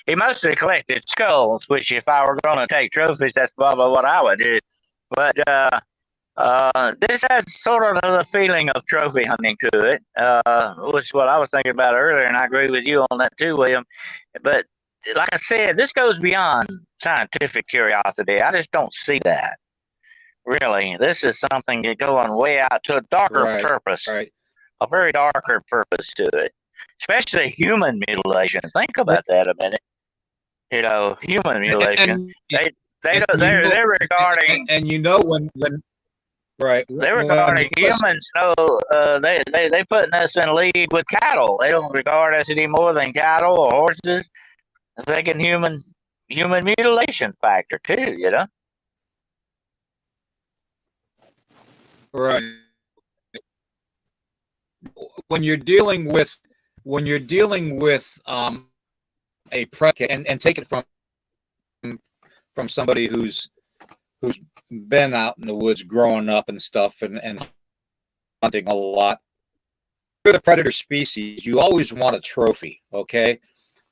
He mostly collected skulls, which if I were going to take trophies, that's probably what I would do. But this has sort of the feeling of trophy hunting to it, which is what I was thinking about earlier, and I agree with you on that too, William. But like I said, this goes beyond scientific curiosity. I just don't see that. Really, this is something that's going way out to a darker purpose, a very darker purpose to it. Especially human mutilation. Think about that a minute. Human mutilation. They're regarding. And when they're regarding humans. They putting us in league with cattle. They don't regard us any more than cattle or horses. They're thinking human mutilation factor too. Right. When you're dealing with a predicate and take it from somebody who's been out in the woods growing up and stuff and hunting a lot, for the predator species, you always want a trophy, okay?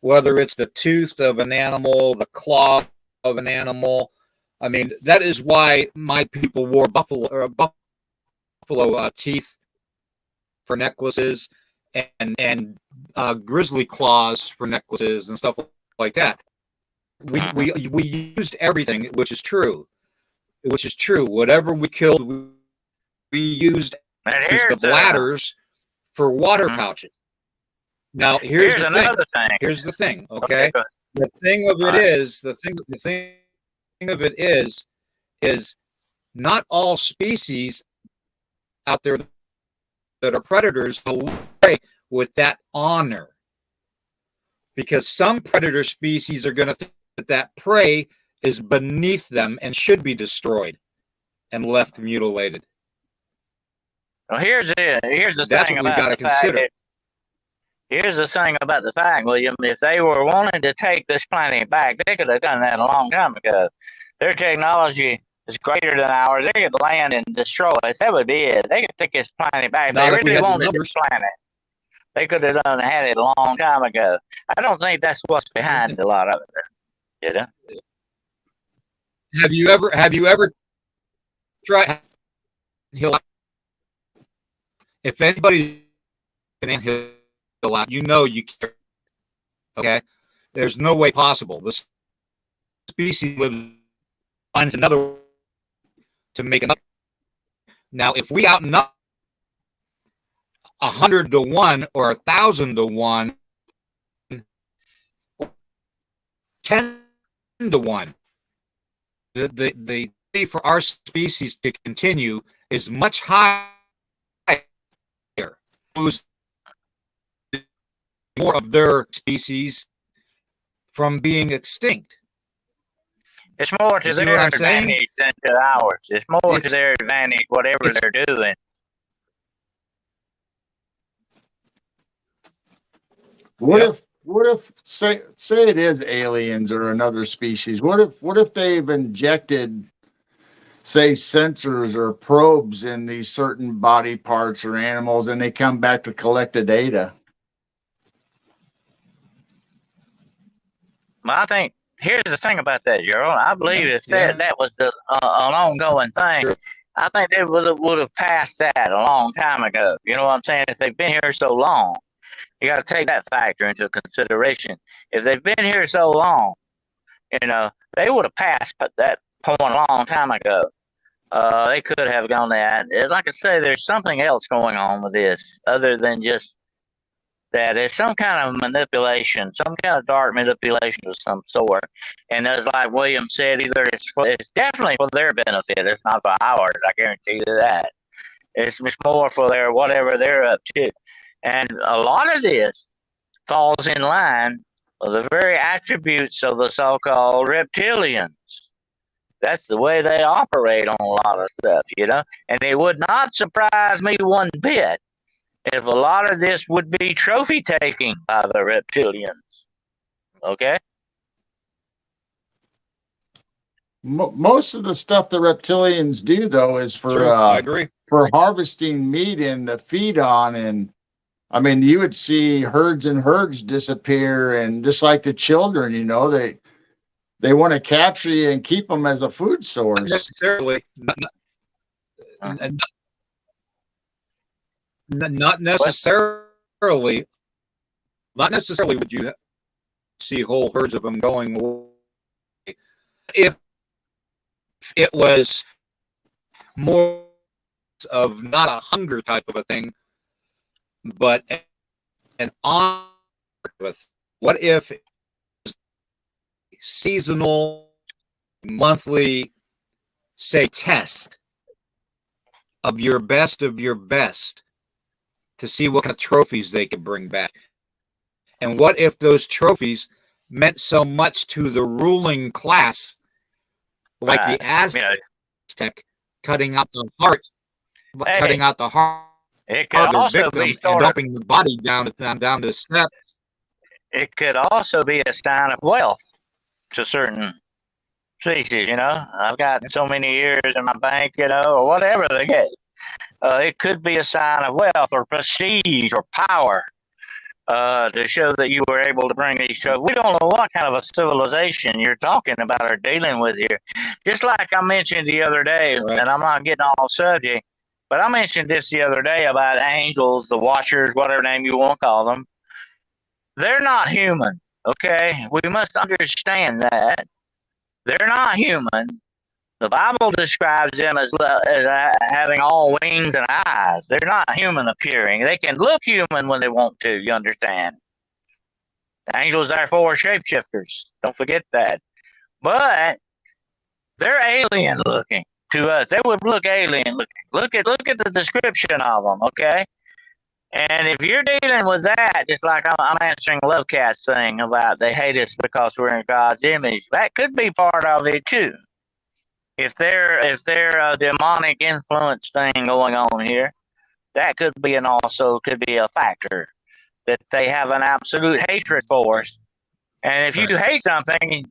Whether it's the tooth of an animal, the claw of an animal. I mean, that is why my people wore buffalo teeth for necklaces and grizzly claws for necklaces and stuff like that. We used everything, which is true. Whatever we killed, we used the bladders for water pouches. Now here's the thing. Here's the thing. Okay. The thing of it is not all species out there that are predators play with that honor. because some predator species are going to think that prey is beneath them and should be destroyed and left mutilated. Well, here's the That's thing what we've about got to the fact. consider. Here's the thing about the fact, William. If they were wanting to take this planet back, they could have done that a long time ago. Their technology is greater than ours. They could land and destroy us. That would be it. They could take this planet back. If Not they if we really had the wanted numbers. this planet, they could have had it a long time ago. I don't think that's what's behind a lot of it. You know? Have you ever tried? If anybody's an anthill, you know you can't. Okay, there's no way possible. The species finds another way to make another. Now, if we outnumber 100 to 1 or 1,000 to 1, 10 to 1, the for our species to continue is much higher. Lose more of their species from being extinct. It's more to their advantage than to ours. It's more to their advantage, whatever they're doing. What if say it is aliens or another species? What if they've injected, say, sensors or probes in these certain body parts or animals, and they come back to collect the data? Well, I think here's the thing about that, Gerald. I believe if that was an ongoing thing, sure. I think they would have passed that a long time ago. You know what I'm saying? If they've been here so long, you got to take that factor into consideration. If they've been here so long, you know, they would have passed that point a long time ago. They could have gone that. Like I say, there's something else going on with this other than just that. It's some kind of manipulation, some kind of dark manipulation of some sort. And as like William said, either it's definitely for their benefit. It's not for ours. I guarantee you that. It's more for their whatever they're up to. And a lot of this falls in line with the very attributes of the so-called reptilians. That's the way they operate on a lot of stuff, you know. And it would not surprise me one bit if a lot of this would be trophy taking by the reptilians. Okay? Most of the stuff the reptilians do, though, is for I agree. For harvesting meat and to feed on. And I mean, you would see herds and herds disappear, and just like the children, you know, they want to capture you and keep them as a food source. Not necessarily would you see whole herds of them going away. If it was more of not a hunger type of a thing, but an on with what if seasonal, monthly, say, test of your best to see what kind of trophies they could bring back. And what if those trophies meant so much to the ruling class, like the Aztec, cutting out the heart, it could also be and dumping the body down the steps. It could also be a sign of wealth to certain species, you know. I've got so many years in my bank, you know, or whatever they get. It could be a sign of wealth or prestige or power to show that you were able to bring these trophies. We don't know what kind of a civilization you're talking about or dealing with here. Just like I mentioned the other day, right. And I'm not getting off subject, but I mentioned this the other day about angels, the watchers, whatever name you want to call them. They're not human, okay? We must understand that. They're not human. The Bible describes them as having all wings and eyes. They're not human appearing. They can look human when they want to, you understand. The angels, therefore, are shapeshifters. Don't forget that. But they're alien looking to us. They would look alien looking. Look at the description of them, okay? And if you're dealing with that, just like I'm answering Lovecat's thing about they hate us because we're in God's image, that could be part of it too. If they're a demonic influence thing going on here, that could be a factor that they have an absolute hatred for us. And if you hate something,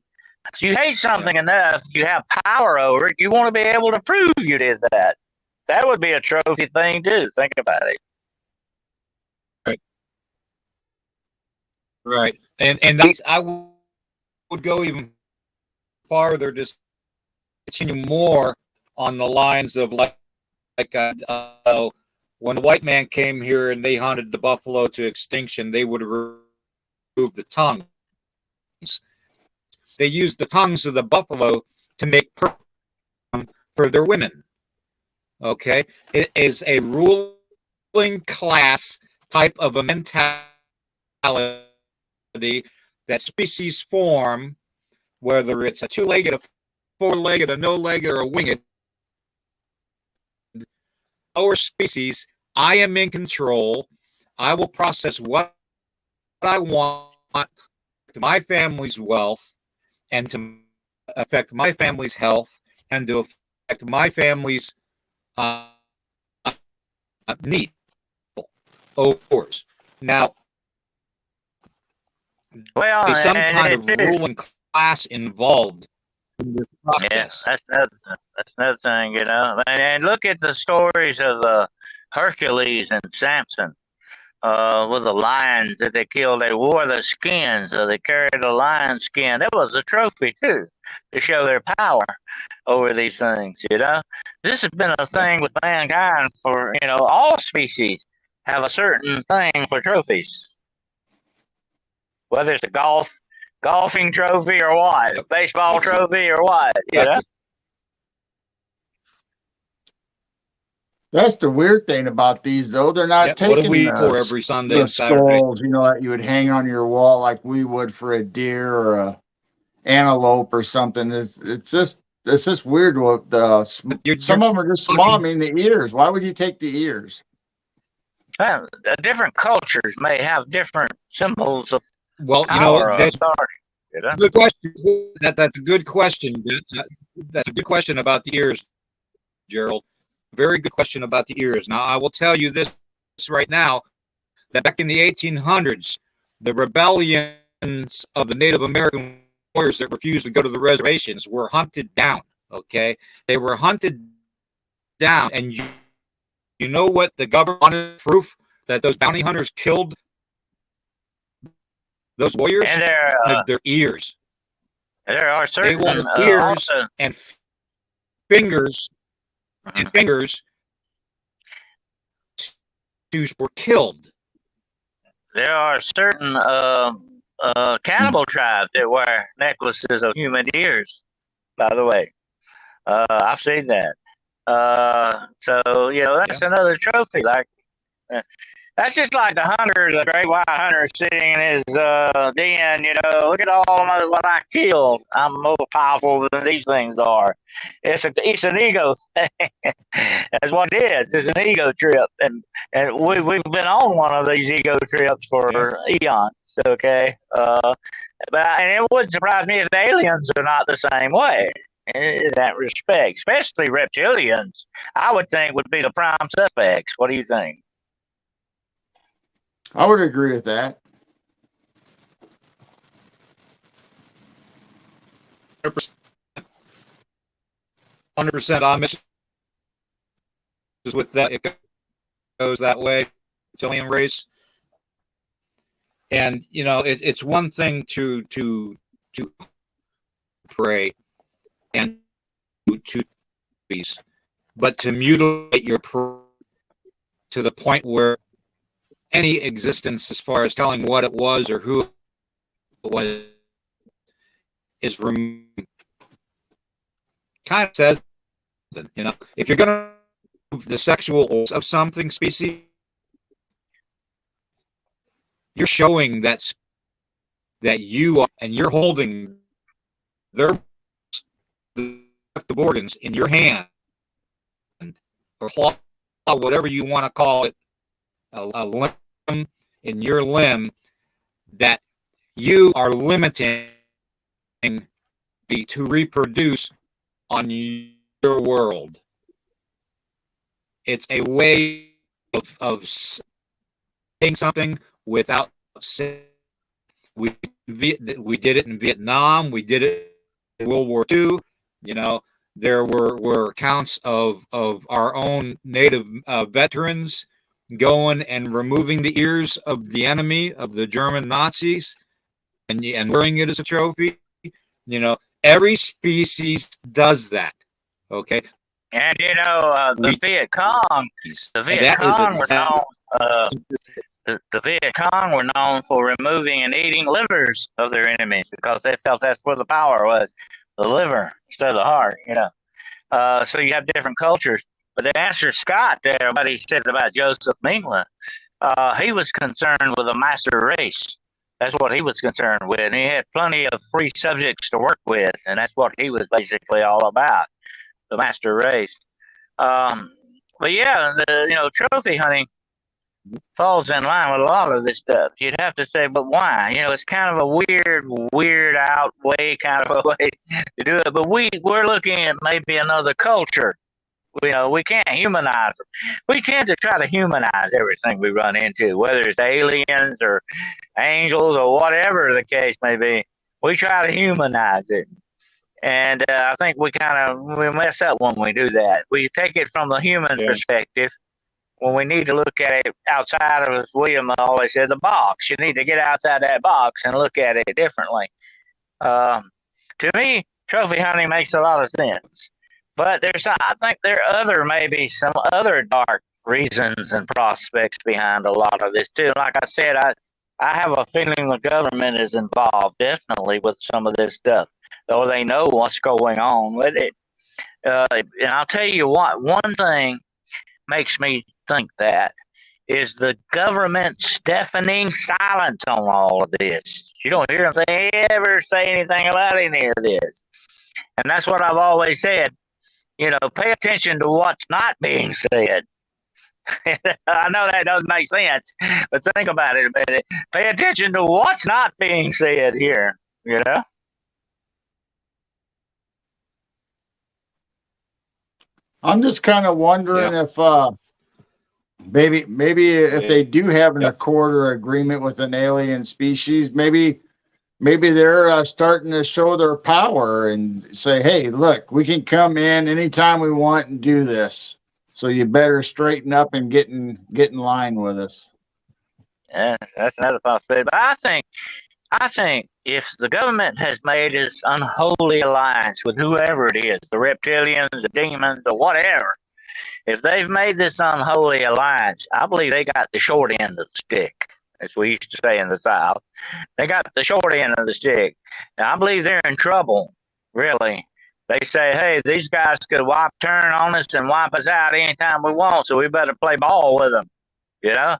enough, you have power over it. You want to be able to prove you did that. That would be a trophy thing too. Think about it. Right. And I would go even farther, just continue more on the lines of like when the white man came here and they hunted the buffalo to extinction, they would remove the tongues. They used the tongues of the buffalo to make perfume for their women. Okay, it is a ruling class type of a mentality that species form, whether it's a two-legged, a four-legged, a no-legged, or a winged, lower species. I am in control. I will process what I want to my family's wealth and to affect my family's health and to affect my family's need. Now, well, there's some kind of ruling class involved in this process. Yeah, that's another thing, you know. And look at the stories of Hercules and Samson. With the lions that they killed, they wore the skins, or they carried a lion skin. That was a trophy too, to show their power over these things. You know, this has been a thing with mankind for all species have a certain thing for trophies, whether it's a golfing trophy or what, a baseball trophy or what. You know. That's the weird thing about these, though. They're not taking what do we pour every Sunday the and Saturday? skulls, that you would hang on your wall like we would for a deer or a antelope or something. It's just weird. What some of them are just small. I mean, the ears. Why would you take the ears? Well, different cultures may have different symbols of power, that's authority. Good question. That's a good question. That's a good question about the ears, Gerald. Very good question about the ears. Now, I will tell you this right now, that back in the 1800s, the rebellions of the Native American warriors that refused to go to the reservations were hunted down, okay? They were hunted down, and you know what the government wanted proof that those bounty hunters killed those warriors? And their ears. There are certain they wanted ears and fingers. And fingers were killed. There are certain cannibal tribes that wear necklaces of human ears, by the way. I've seen that. So, that's another trophy. Like, that's just like the hunter, the great white hunter sitting in his den, look at all what I killed. I'm more powerful than these things are. It's an ego thing. That's what it is. It's an ego trip. And we've been on one of these ego trips for eons, okay? And it wouldn't surprise me if aliens are not the same way in that respect, especially reptilians. I would think would be the prime suspects. What do you think? I would agree with that. 100%. I'm with that. It goes that way. Reptilian race, and it's one thing to pray and to peace, but to mutilate your prayer to the point where any existence, as far as telling what it was or who it was, is removed. Kind of says, if you're going to remove the sexual of something species, you're showing that you are, and you're holding their organs in your hand or claw, whatever you want to call it, a limb in your limb that you are limiting to reproduce on your world. It's a way of saying something without saying. We did it in Vietnam. We did it in World War II. You know, there were accounts of our own native veterans going and removing the ears of the enemy, of the German Nazis, and wearing it as a trophy. You know, every species does that. Okay. And you know, the Viet Cong were known. The Viet Cong were known for removing and eating livers of their enemies because they felt that's where the power was, the liver instead of the heart. You know, so you have different cultures. But to answer Scott there, what he says about Joseph Mengele, he was concerned with a master race. That's what he was concerned with. And he had plenty of free subjects to work with, and that's what he was basically all about, the master race. But yeah, trophy hunting falls in line with a lot of this stuff. You'd have to say, but why? You know, it's kind of a weird out way, kind of a way to do it. But we're looking at maybe another culture. You know, we can't humanize them. We tend to try to humanize everything we run into, whether it's aliens or angels or whatever the case may be. We try to humanize it. And I think we mess up when we do that. We take it from the human perspective when we need to look at it outside of, as William always said, the box. You need to get outside that box and look at it differently. To me, trophy hunting makes a lot of sense. But I think there are maybe some other dark reasons and prospects behind a lot of this too. Like I said, I have a feeling the government is involved definitely with some of this stuff, though they know what's going on with it. And I'll tell you what, one thing makes me think that is the government's deafening silence on all of this. You don't hear them ever say anything about any of this. And that's what I've always said. You know, pay attention to what's not being said. I know that doesn't make sense, but think about it a minute. Pay attention to what's not being said here, you know? I'm just kind of wondering if maybe if they do have an accord or agreement with an alien species, maybe they're starting to show their power and say, hey, look, we can come in anytime we want and do this. So you better straighten up and get in line with us. Yeah, that's another possibility. But I think if the government has made this unholy alliance with whoever it is, the reptilians, the demons, or whatever, if they've made this unholy alliance, I believe they got the short end of the stick, as we used to say in the South. They got the short end of the stick. And I believe they're in trouble, really. They say, hey, these guys could turn on us and wipe us out anytime we want, so we better play ball with them. You know?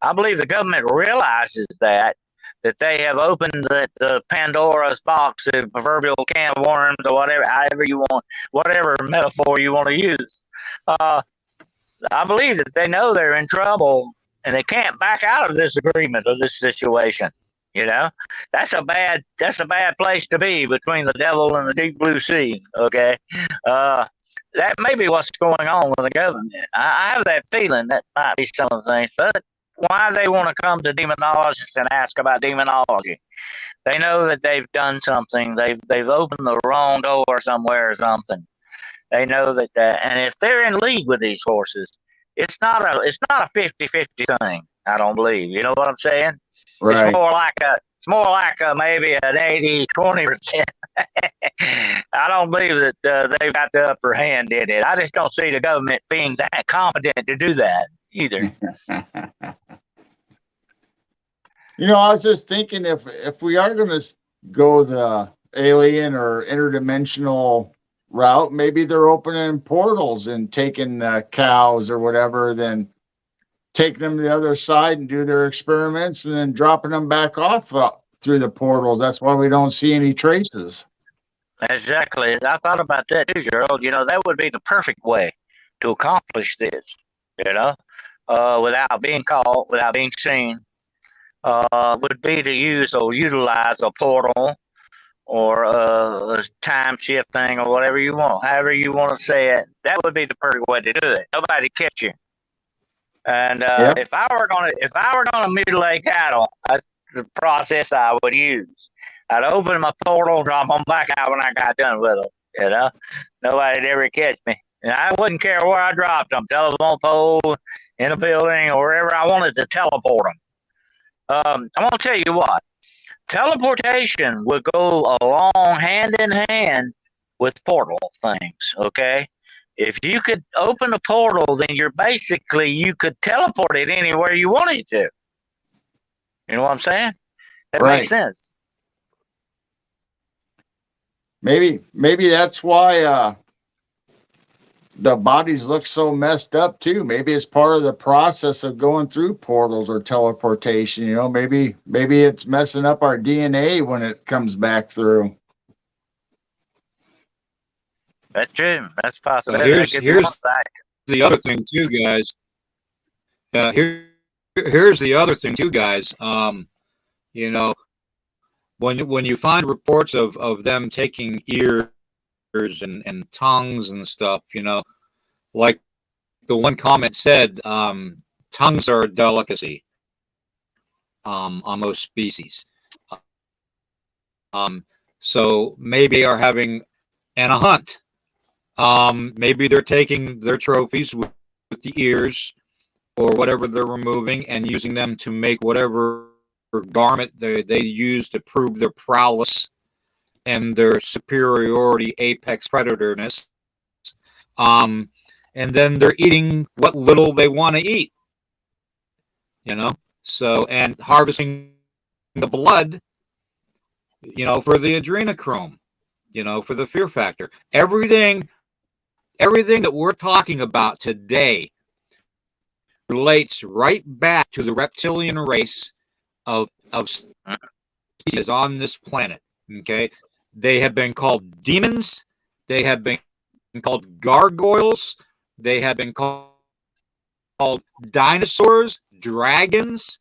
I believe the government realizes that they have opened the Pandora's box, the proverbial can of worms, or however you want, whatever metaphor you want to use. I believe that they know they're in trouble and they can't back out of this agreement or this situation. You know, that's a bad place to be between the devil and the deep blue sea. Okay, that may be what's going on with the government. I have that feeling that might be some of the things, but why they want to come to demonologists and ask about demonology? They know that they've done something. They've opened the wrong door somewhere or something. They know that, and if they're in league with these forces, it's not a 50-50 thing. I don't believe. You know what I'm saying? Right. It's more like maybe an 80-20%. I don't believe that they've got the upper hand in it. I just don't see the government being that competent to do that either. You know, I was just thinking if we are going to go the alien or interdimensional route, maybe they're opening portals and taking cows or whatever, then taking them to the other side and do their experiments and then dropping them back off through the portals. That's why we don't see any traces. Exactly. I thought about that too, Gerald. You know, that would be the perfect way to accomplish this. You know, without being caught, without being seen, would be to use or utilize a portal or a time shift thing or whatever you want, however you want to say it. That would be the perfect way to do it. Nobody catch you. And Yep. if I were gonna mutilate cattle, that's the process I would use. I'd open my portal, drop them back out when I got done with them. You know, nobody'd ever catch me, and I wouldn't care where I dropped them, telephone pole, in a building, or wherever I wanted to teleport them. I'm gonna tell you what, teleportation would go along hand in hand with portal things. Okay, if you could open a portal, then you could teleport it anywhere you wanted to. You know what I'm saying? That makes Right. sense. Maybe that's why the bodies look so messed up too. Maybe it's part of the process of going through portals or teleportation. You know, maybe it's messing up our DNA when it comes back through. That's true. That's possible. That Here's could be one here's factor. the other thing too, guys. Here's the other thing too, guys. You know, when you find reports of them taking ears and tongues and stuff, you know, like the one comment said, tongues are a delicacy on most species. So maybe they are having and a hunt. Maybe they're taking their trophies with the ears or whatever they're removing and using them to make whatever garment they use to prove their prowess and their superiority, apex predatorness. And then they're eating what little they want to eat, you know. So, and harvesting the blood, you know, for the adrenochrome, you know, for the fear factor. Everything that we're talking about today relates right back to the reptilian race of species on this planet. Okay, they have been called demons. They have been called gargoyles. They have been called dinosaurs, dragons.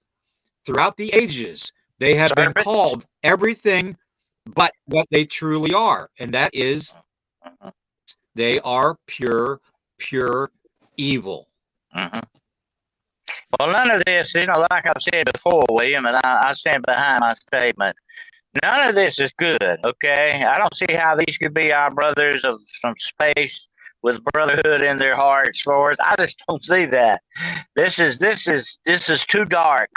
Throughout the ages, they have been called everything but what they truly are, and that is they are pure evil. Mm-hmm. Well, none of this, you know, like I've said before, William, and I stand behind my statement. None of this is good, okay? I don't see how these could be our brothers from space with brotherhood in their hearts for us. I just don't see that. This is too dark,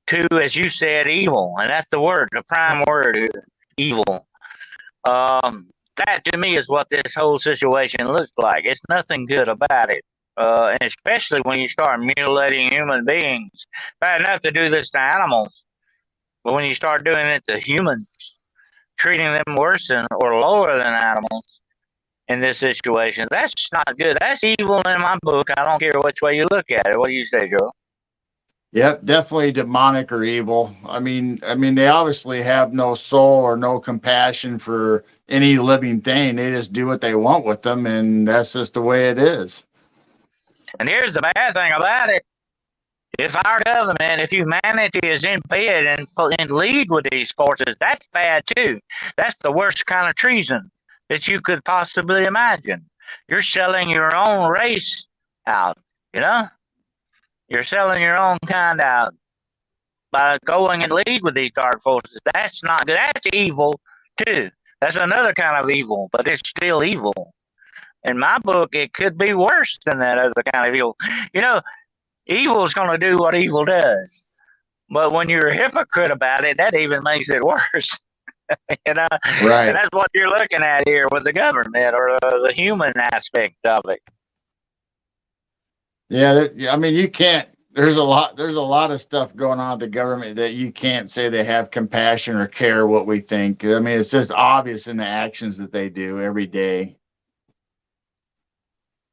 too, as you said, evil, and that's the word, the prime word, evil. That to me is what this whole situation looks like. It's nothing good about it. And especially when you start mutilating human beings. Bad enough to do this to animals, but when you start doing it to humans, treating them worse than or lower than animals in this situation, that's not good. That's evil in my book. I don't care which way you look at it. What do you say, Joe? Yep, definitely demonic or evil. I mean, they obviously have no soul or no compassion for any living thing. They just do what they want with them, and that's just the way it is. And here's the bad thing about it. If our government, if humanity is in bed and in league with these forces, that's bad too. That's the worst kind of treason that you could possibly imagine. You're selling your own race out, you know? You're selling your own kind out by going in league with these dark forces. That's not good. That's evil too. That's another kind of evil, but it's still evil. In my book, it could be worse than that other kind of evil. You know, evil is going to do what evil does. But when you're a hypocrite about it, that even makes it worse. You know, Right. And that's what you're looking at here with the government or the human aspect of it. Yeah, I mean, you can't. There's a lot of stuff going on with the government that you can't say they have compassion or care what we think. I mean, it's just obvious in the actions that they do every day.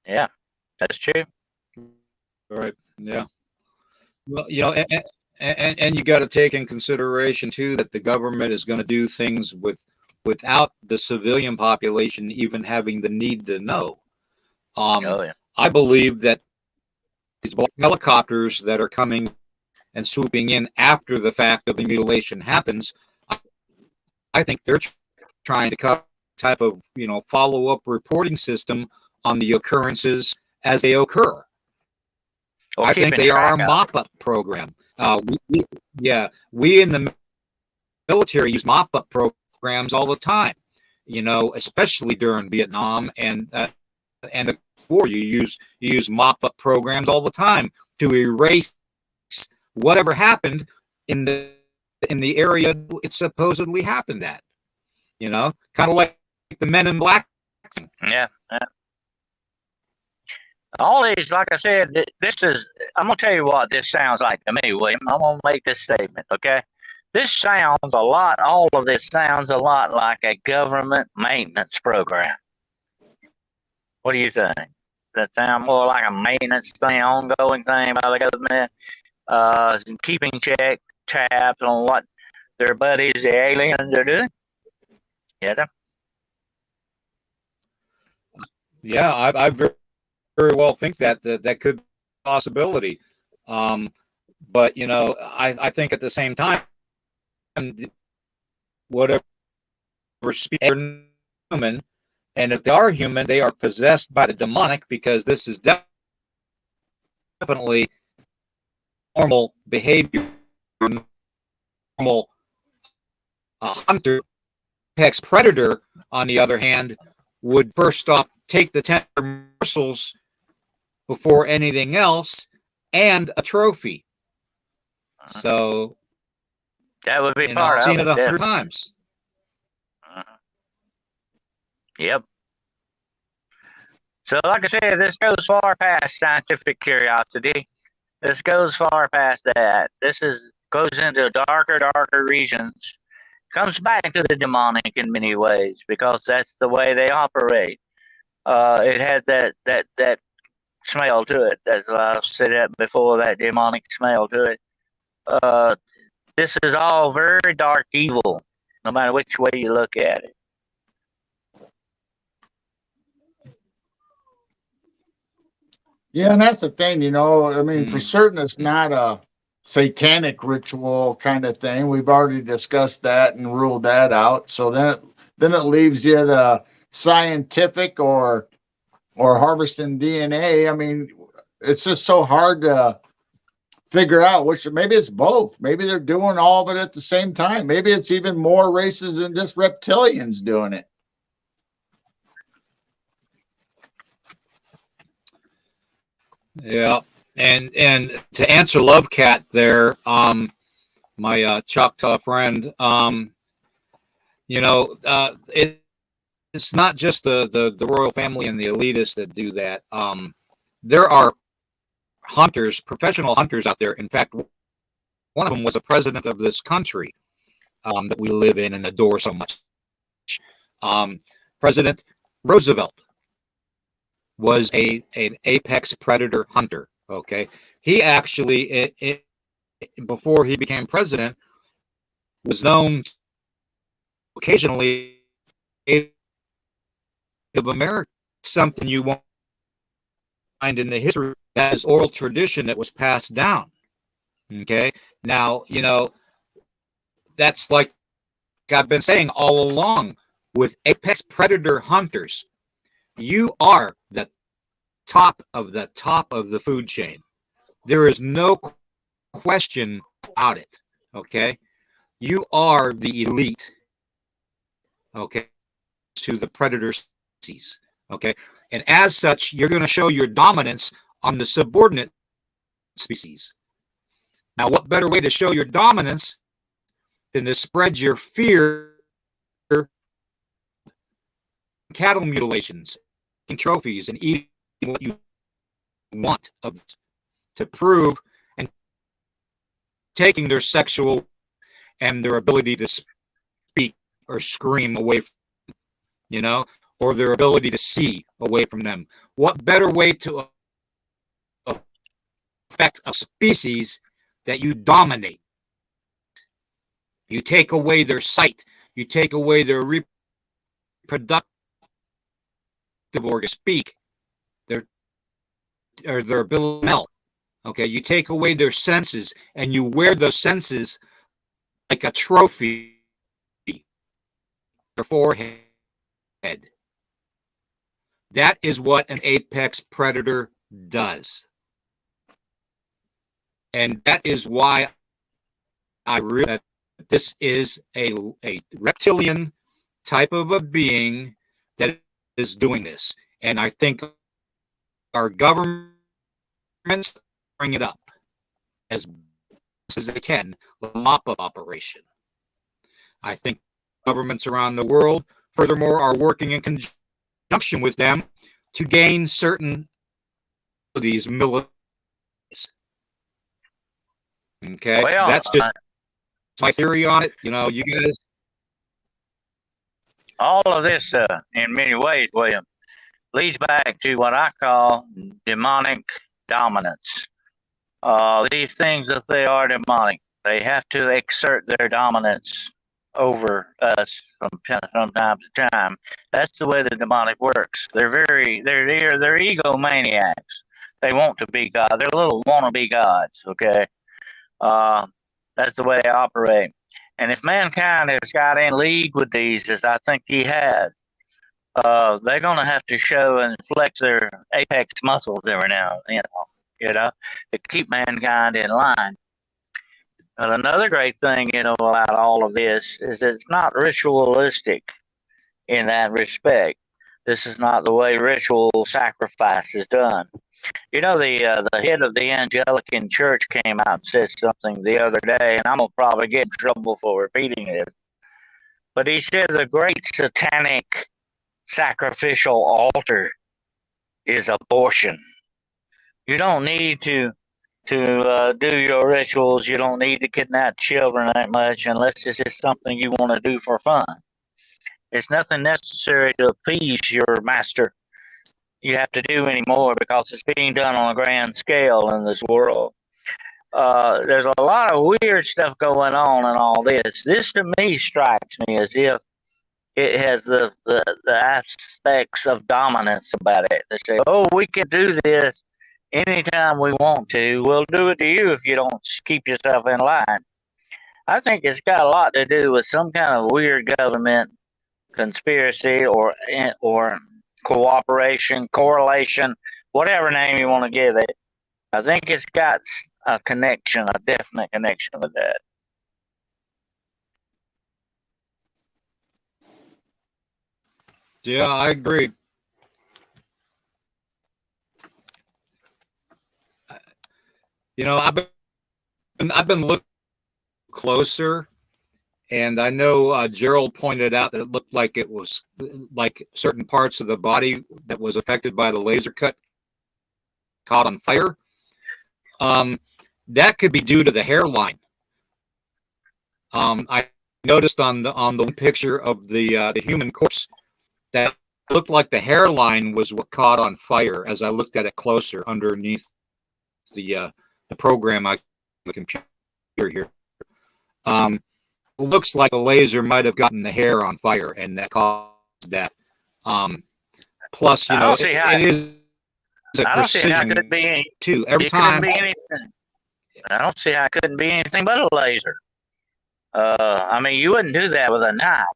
Yeah, that's true. Right. Yeah. Well, you know, and you got to take in consideration too that the government is going to do things without the civilian population even having the need to know. Oh, yeah. I believe that these black helicopters that are coming and swooping in after the fact of the mutilation happens, I think they're trying to cut type of follow-up reporting system on the occurrences as they occur. I think they are a mop-up program. We in the military use mop-up programs all the time. Especially during Vietnam and the war, you use mop-up programs all the time to erase whatever happened in the area it supposedly happened at. Kind of like the Men in Black thing. Yeah. All these, like I said, I'm going to tell you what this sounds like to me, William. I'm going to make this statement, okay? All of this sounds a lot like a government maintenance program. What do you think? Does that sound more like a maintenance thing, ongoing thing by the government, keeping tabs on what their buddies, the aliens, are doing? Yeah, I very well think that could be a possibility. But I think at the same time, whatever species are human, and if they are human, they are possessed by the demonic, because this is definitely normal behavior. Normal hunter, apex predator, on the other hand, would first off take the tender morsels before anything else, and a trophy. So that would be part of it. I've seen it 100 times. Yep. So, like I said, this goes far past scientific curiosity. This goes far past that. Goes into darker regions. Comes back to the demonic in many ways, because that's the way they operate. It has that smell to it. That's what I've said that before, that demonic smell to it. This is all very dark evil, no matter which way you look at it. Yeah, and that's the thing, I mean, for certain, it's not a satanic ritual kind of thing. We've already discussed that and ruled that out. So then it leaves you to scientific or harvesting DNA. I mean, it's just so hard to figure out which. Maybe it's both. Maybe they're doing all of it at the same time. Maybe it's even more races than just reptilians doing it. Yeah, and to answer Love Cat there, my Choctaw friend, it's not just the royal family and the elitists that do that. There are hunters, professional hunters out there. In fact, one of them was a president of this country that we live in and adore so much. President Roosevelt was an apex predator hunter. Okay, he actually, before he became president, was known occasionally Native American, something you won't find in the history. That is oral tradition that was passed down. Okay, now that's like I've been saying all along with apex predator hunters. You are the top of the food chain. There is no question about it. Okay, you are the elite. Okay, to the predator species. Okay, and as such, you're going to show your dominance on the subordinate species. Now, what better way to show your dominance than to spread your fear? Cattle mutilations, trophies, and eating what you want of this, to prove, and taking their sexual and their ability to speak or scream away from, or their ability to see away from them. What better way to affect a species that you dominate? You take away their sight, you take away their reproductive organ, speak, their ability to smell, Okay, you take away their senses and you wear those senses like a trophy on their forehead. That is what an apex predator does. And that is why I realize that this is a reptilian type of a being that is doing this. And I think our governments bring it up as best as they can, the mop-up operation. I think governments around the world, furthermore, are working in conjunction with them to gain certain of these militaries. Okay, Well, that's just my theory on it. You know, you guys. all of this, in many ways, William, leads back to what I call demonic dominance. These things, if they are demonic, they have to exert their dominance over us from time to time. That's the way the demonic works. They're egomaniacs. They want to be God. They're little wannabe gods. Okay, that's the way they operate. And if mankind has got in league with these, as I think he has, they're going to have to show and flex their apex muscles every now and then, to keep mankind in line. But another great thing, about all of this is it's not ritualistic in that respect. This is not the way ritual sacrifice is done. The head of the Anglican Church came out and said something the other day, and I'm going to probably get in trouble for repeating this. But he said the great satanic sacrificial altar is abortion. You don't need to do your rituals. You don't need to kidnap children that much unless it's just something you want to do for fun. It's nothing necessary to appease your master you have to do anymore because it's being done on a grand scale in this world. There's a lot of weird stuff going on in all this. This to me strikes me as if it has the aspects of dominance about it. They say, oh, we can do this anytime we want to. We'll do it to you if you don't keep yourself in line. I think it's got a lot to do with some kind of weird government conspiracy or cooperation, correlation, whatever name you want to give it. I think it's got a connection, a definite connection with that. Yeah, I agree. I've been looking closer, and I know Gerald pointed out that it looked like it was like certain parts of the body that was affected by the laser cut caught on fire. That could be due to the hairline. I noticed on the picture of the human corpse that looked like the hairline was what caught on fire. As I looked at it closer underneath the program on the computer here, it looks like a laser might have gotten the hair on fire, and that caused that. Plus, it is a precision too. Every time. I don't see how it couldn't be anything but a laser. You wouldn't do that with a knife.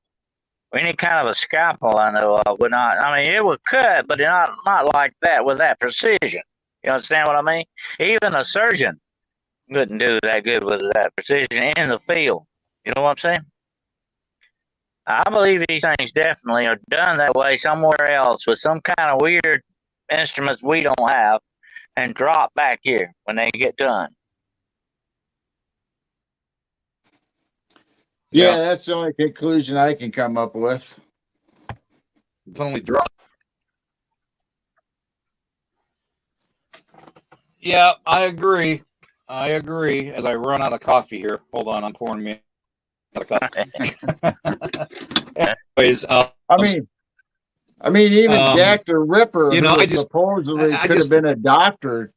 Any kind of a scalpel, I know of, would not. It would cut, but not like that with that precision. You understand what I mean? Even a surgeon couldn't do that good with that precision in the field. You know what I'm saying? I believe these things definitely are done that way somewhere else with some kind of weird instruments we don't have and drop back here when they get done. Yeah, that's the only conclusion I can come up with. Only drop. Yeah, I agree. As I run out of coffee here, hold on, I'm pouring me another coffee. Anyways, even Jack the Ripper, who supposedly could have been a doctor,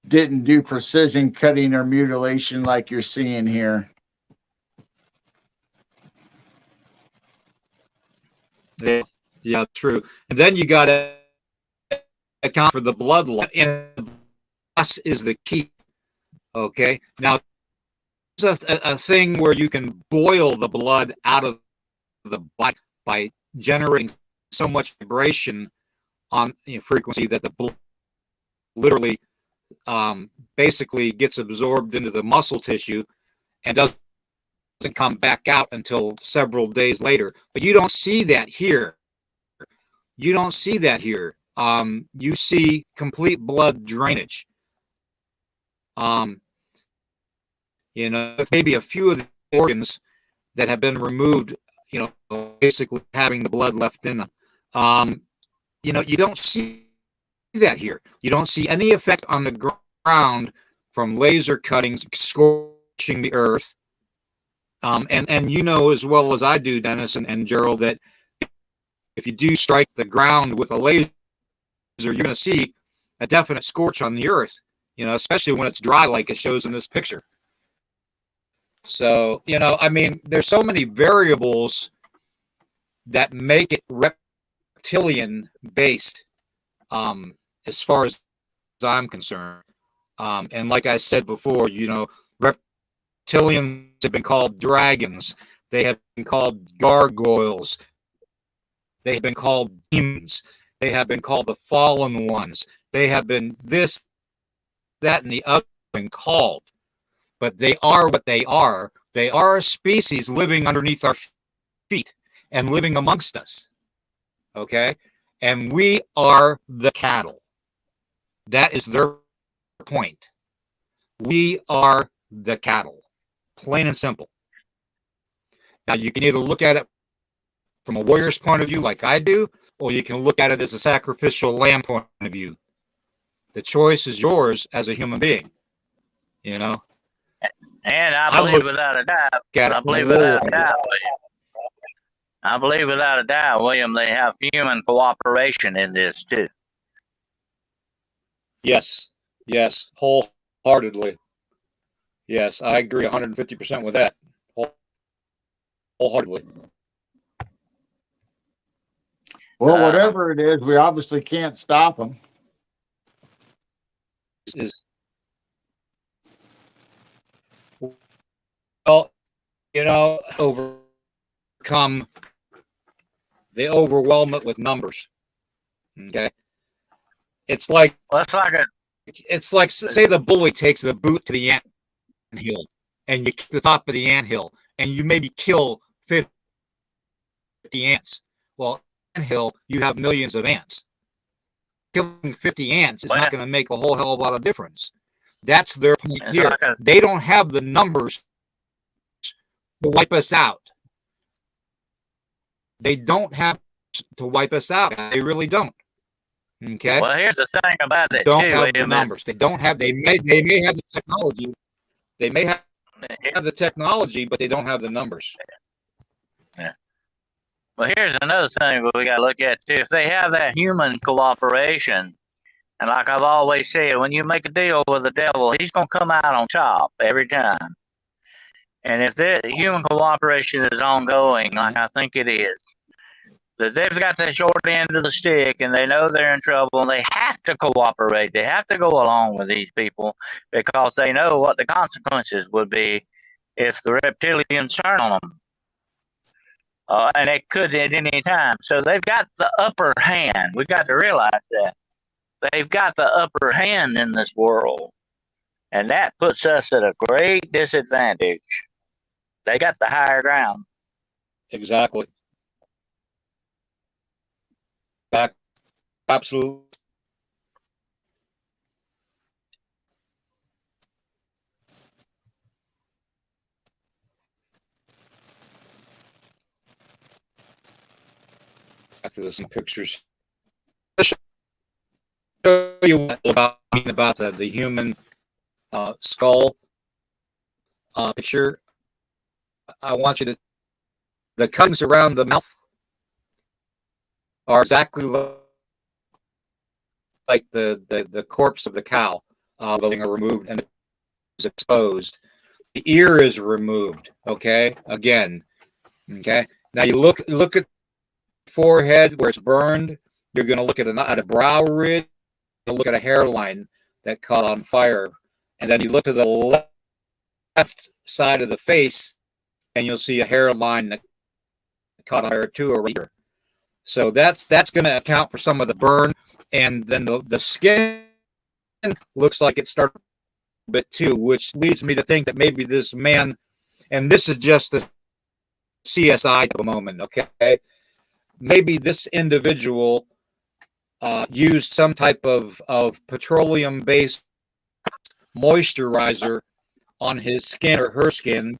didn't do precision cutting or mutilation like you're seeing here. Yeah, true. And then you got to account for the bloodline. And the boss is the key. Okay. Now, it's a thing where you can boil the blood out of the body by generating so much vibration on frequency that the blood literally basically gets absorbed into the muscle tissue and doesn't come back out until several days later. But you don't see that here. You don't see that here. You see complete blood drainage. Maybe a few of the organs that have been removed, basically having the blood left in them. You don't see that here. You don't see any effect on the ground from laser cuttings scorching the earth. And you know as well as I do, Dennis and Gerald, that if you do strike the ground with a laser, you're going to see a definite scorch on the earth, especially when it's dry like it shows in this picture. So, there's so many variables that make it reptilian based, as far as I'm concerned. And like I said before, reptilians have been called dragons. They have been called gargoyles. They have been called demons. They have been called the fallen ones. They have been this, that, and the other been called. But they are what they are. They are a species living underneath our feet and living amongst us. Okay? And we are the cattle. That is their point. We are the cattle. Plain and simple. Now, you can either look at it from a warrior's point of view like I do, or you can look at it as a sacrificial lamb point of view. The choice is yours as a human being. And I believe without a doubt, William, they have human cooperation in this too. Yes, wholeheartedly. Yes, I agree 150% with that. Wholeheartedly. Well, whatever it is, we obviously can't stop them. Well, they overwhelm it with numbers. Okay. It's like say the bully takes the boot to the anthill and you kick the top of the anthill and you maybe kill 50 ants. Well, anthill, you have millions of ants. Killing 50 ants is not going to make a whole hell of a lot of difference. That's their point here. They don't have the numbers to wipe us out. They don't have to wipe us out. They really don't. Okay. Well, here's the thing about it. Don't have the numbers. They don't have. They may have the technology. They may have the technology, but they don't have the numbers. Yeah. Well, here's another thing we got to look at too. If they have that human cooperation, and like I've always said, when you make a deal with the devil, he's gonna come out on top every time. And if the human cooperation is ongoing, like I think it is, that they've got the short end of the stick and they know they're in trouble and they have to cooperate. They have to go along with these people because they know what the consequences would be if the reptilians turn on them. And it could at any time. So they've got the upper hand. We've got to realize that. They've got the upper hand in this world. And that puts us at a great disadvantage. They got the higher ground. Exactly. Absolutely. After some pictures, show you about the human skull picture. I want you to. The cuttings around the mouth are exactly like the corpse of the cow. Being removed and is exposed. The ear is removed. Okay, again. Okay. Now you look at the forehead where it's burned. You're going to look at a brow ridge. You'll look at a hairline that caught on fire. and then you look to the left side of the face, and you'll see a hairline that caught on fire too, or here. So that's going to account for some of the burn, and then the skin looks like it started a bit too, which leads me to think that maybe this man, and this is just the CSI at the moment, okay? Maybe this individual used some type of petroleum-based moisturizer on his skin or her skin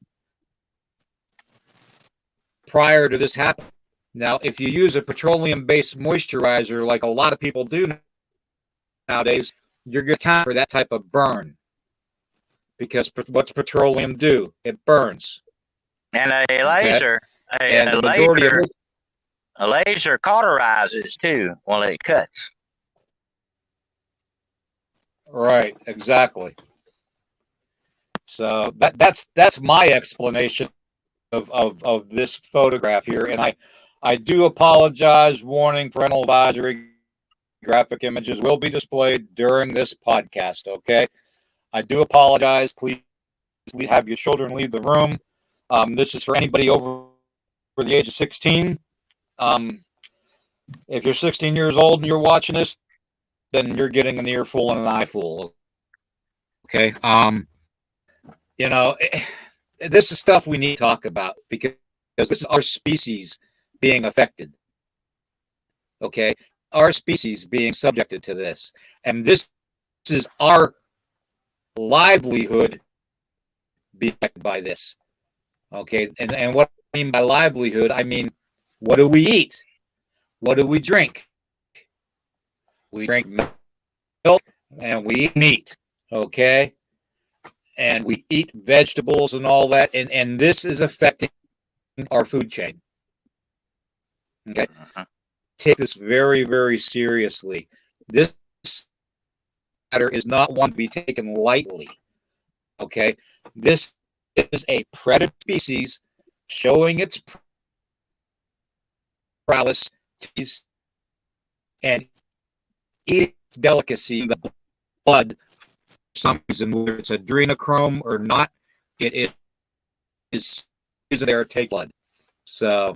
prior to this happening. Now, if you use a petroleum-based moisturizer, like a lot of people do nowadays, you're going to account for that type of burn. Because what's petroleum do? It burns. And a laser, okay? And the majority of a laser cauterizes too while it cuts. Right, exactly. So that's my explanation of this photograph here, and I do apologize. Warning: parental advisory. Graphic images will be displayed during this podcast. Okay, I do apologize. Please have your children leave the room. This is for anybody over the age of 16. If you're 16 years old and you're watching this, then you're getting an earful and an eyeful. Okay. You know, this is stuff we need to talk about because this is our species being affected. Okay. Our species being subjected to this. And this is our livelihood being affected by this. Okay. And what I mean by livelihood, I mean, what do we eat? What do we drink? We drink milk and we eat meat. Okay. And we eat vegetables and all that. And this is affecting our food chain. Okay. Take this very, very seriously. This matter is not one to be taken lightly. Okay. This is a predator species showing its prowess and eating its delicacy in the blood. Some reason, whether it's adrenochrome or not, it is there to take blood. So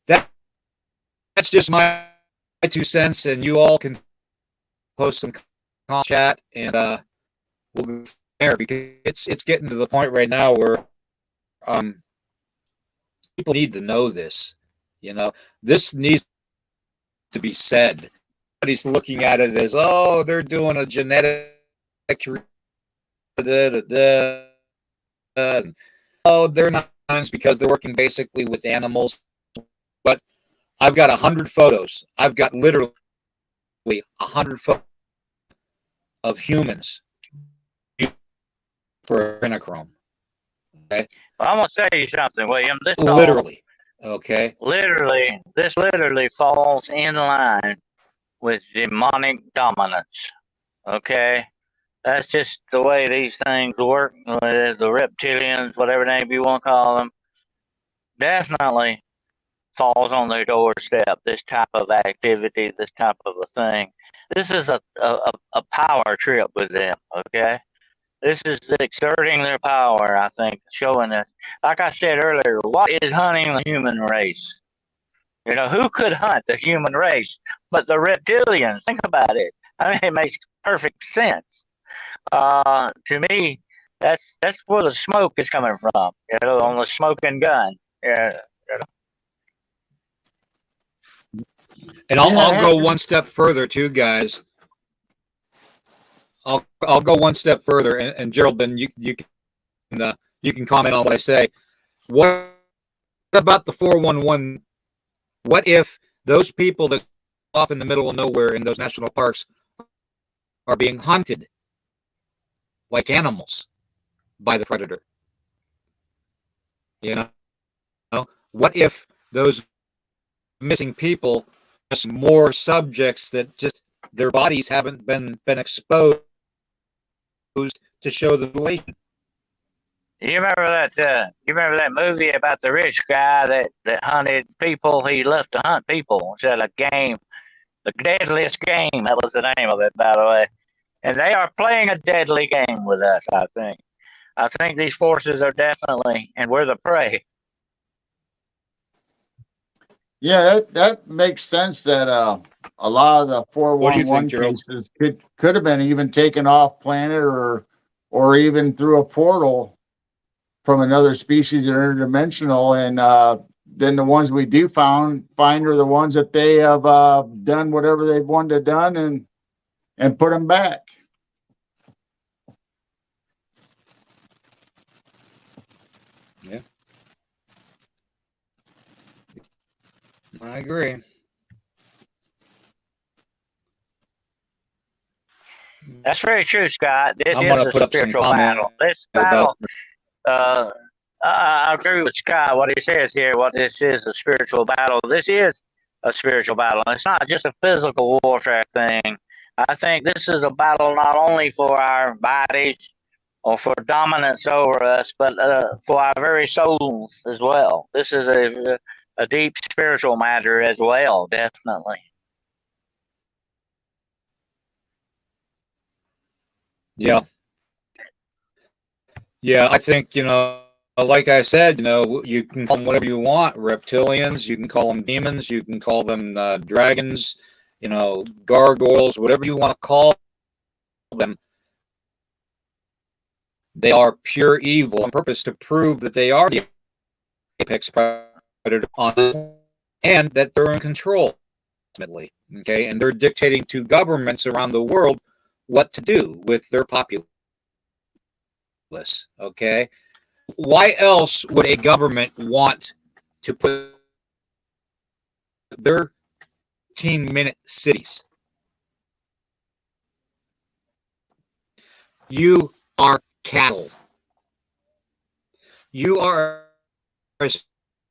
that's just my 2 cents, and you all can post some chat, and we'll go there because it's getting to the point right now where people need to know this. You know, this needs to be said. Everybody's looking at it as, oh, they're doing a genetic. Oh, they're not because they're working basically with animals. But I've got 100 photos. I've got literally 100 photos of humans for adrenochrome. Okay. Well, I'm gonna tell you something, William. This literally, okay. This literally falls in line with demonic dominance. Okay. That's just the way these things work. The reptilians, whatever name you want to call them, definitely falls on their doorstep. This type of activity, this type of a thing. This is a power trip with them. Okay, this is exerting their power. I think, showing us. Like I said earlier, what is hunting the human race? You know, who could hunt the human race but the reptilians? Think about it. I mean, it makes perfect sense. To me, that's where the smoke is coming from. You know, on the smoking gun. Yeah. You know. And I'll go one step further too, guys. I'll go one step further, and Gerald, then you can comment on what I say. What about the 411? What if those people that off in the middle of nowhere in those national parks are being hunted like animals by the predator? You know, what if those missing people are just more subjects that just their bodies haven't been exposed to show the relation? You remember that movie about the rich guy that hunted people? He left to hunt people instead of game, the deadliest game. That was the name of it, by the way. and they are playing a deadly game with us. I think these forces are definitely, and we're the prey. Yeah, that makes sense that a lot of the What do you think, 411 Gerald? cases could have been even taken off planet or even through a portal from another species or interdimensional, and then the ones we do find are the ones that they have done whatever they've wanted to done and put them back. Yeah, I agree. That's very true, Scott. This I'm is gonna a put up some spiritual comment battle. This about battle, uh, I agree with Scott. What he says here, what this is a spiritual battle. This is a spiritual battle. It's not just a physical warfare thing. I think this is a battle not only for our bodies or for dominance over us, but for our very souls as well. This is a deep spiritual matter as well, definitely. yeah, yeah. I think like I said, you can call them whatever you want. Reptilians, you can call them demons, you can call them dragons, gargoyles, whatever you want to call them. They are pure evil on purpose to prove that they are the apex predator and that they're in control ultimately. Okay, and they're dictating to governments around the world what to do with their populace. Okay, why else would a government want to put their 15-minute cities? You are cattle. You are a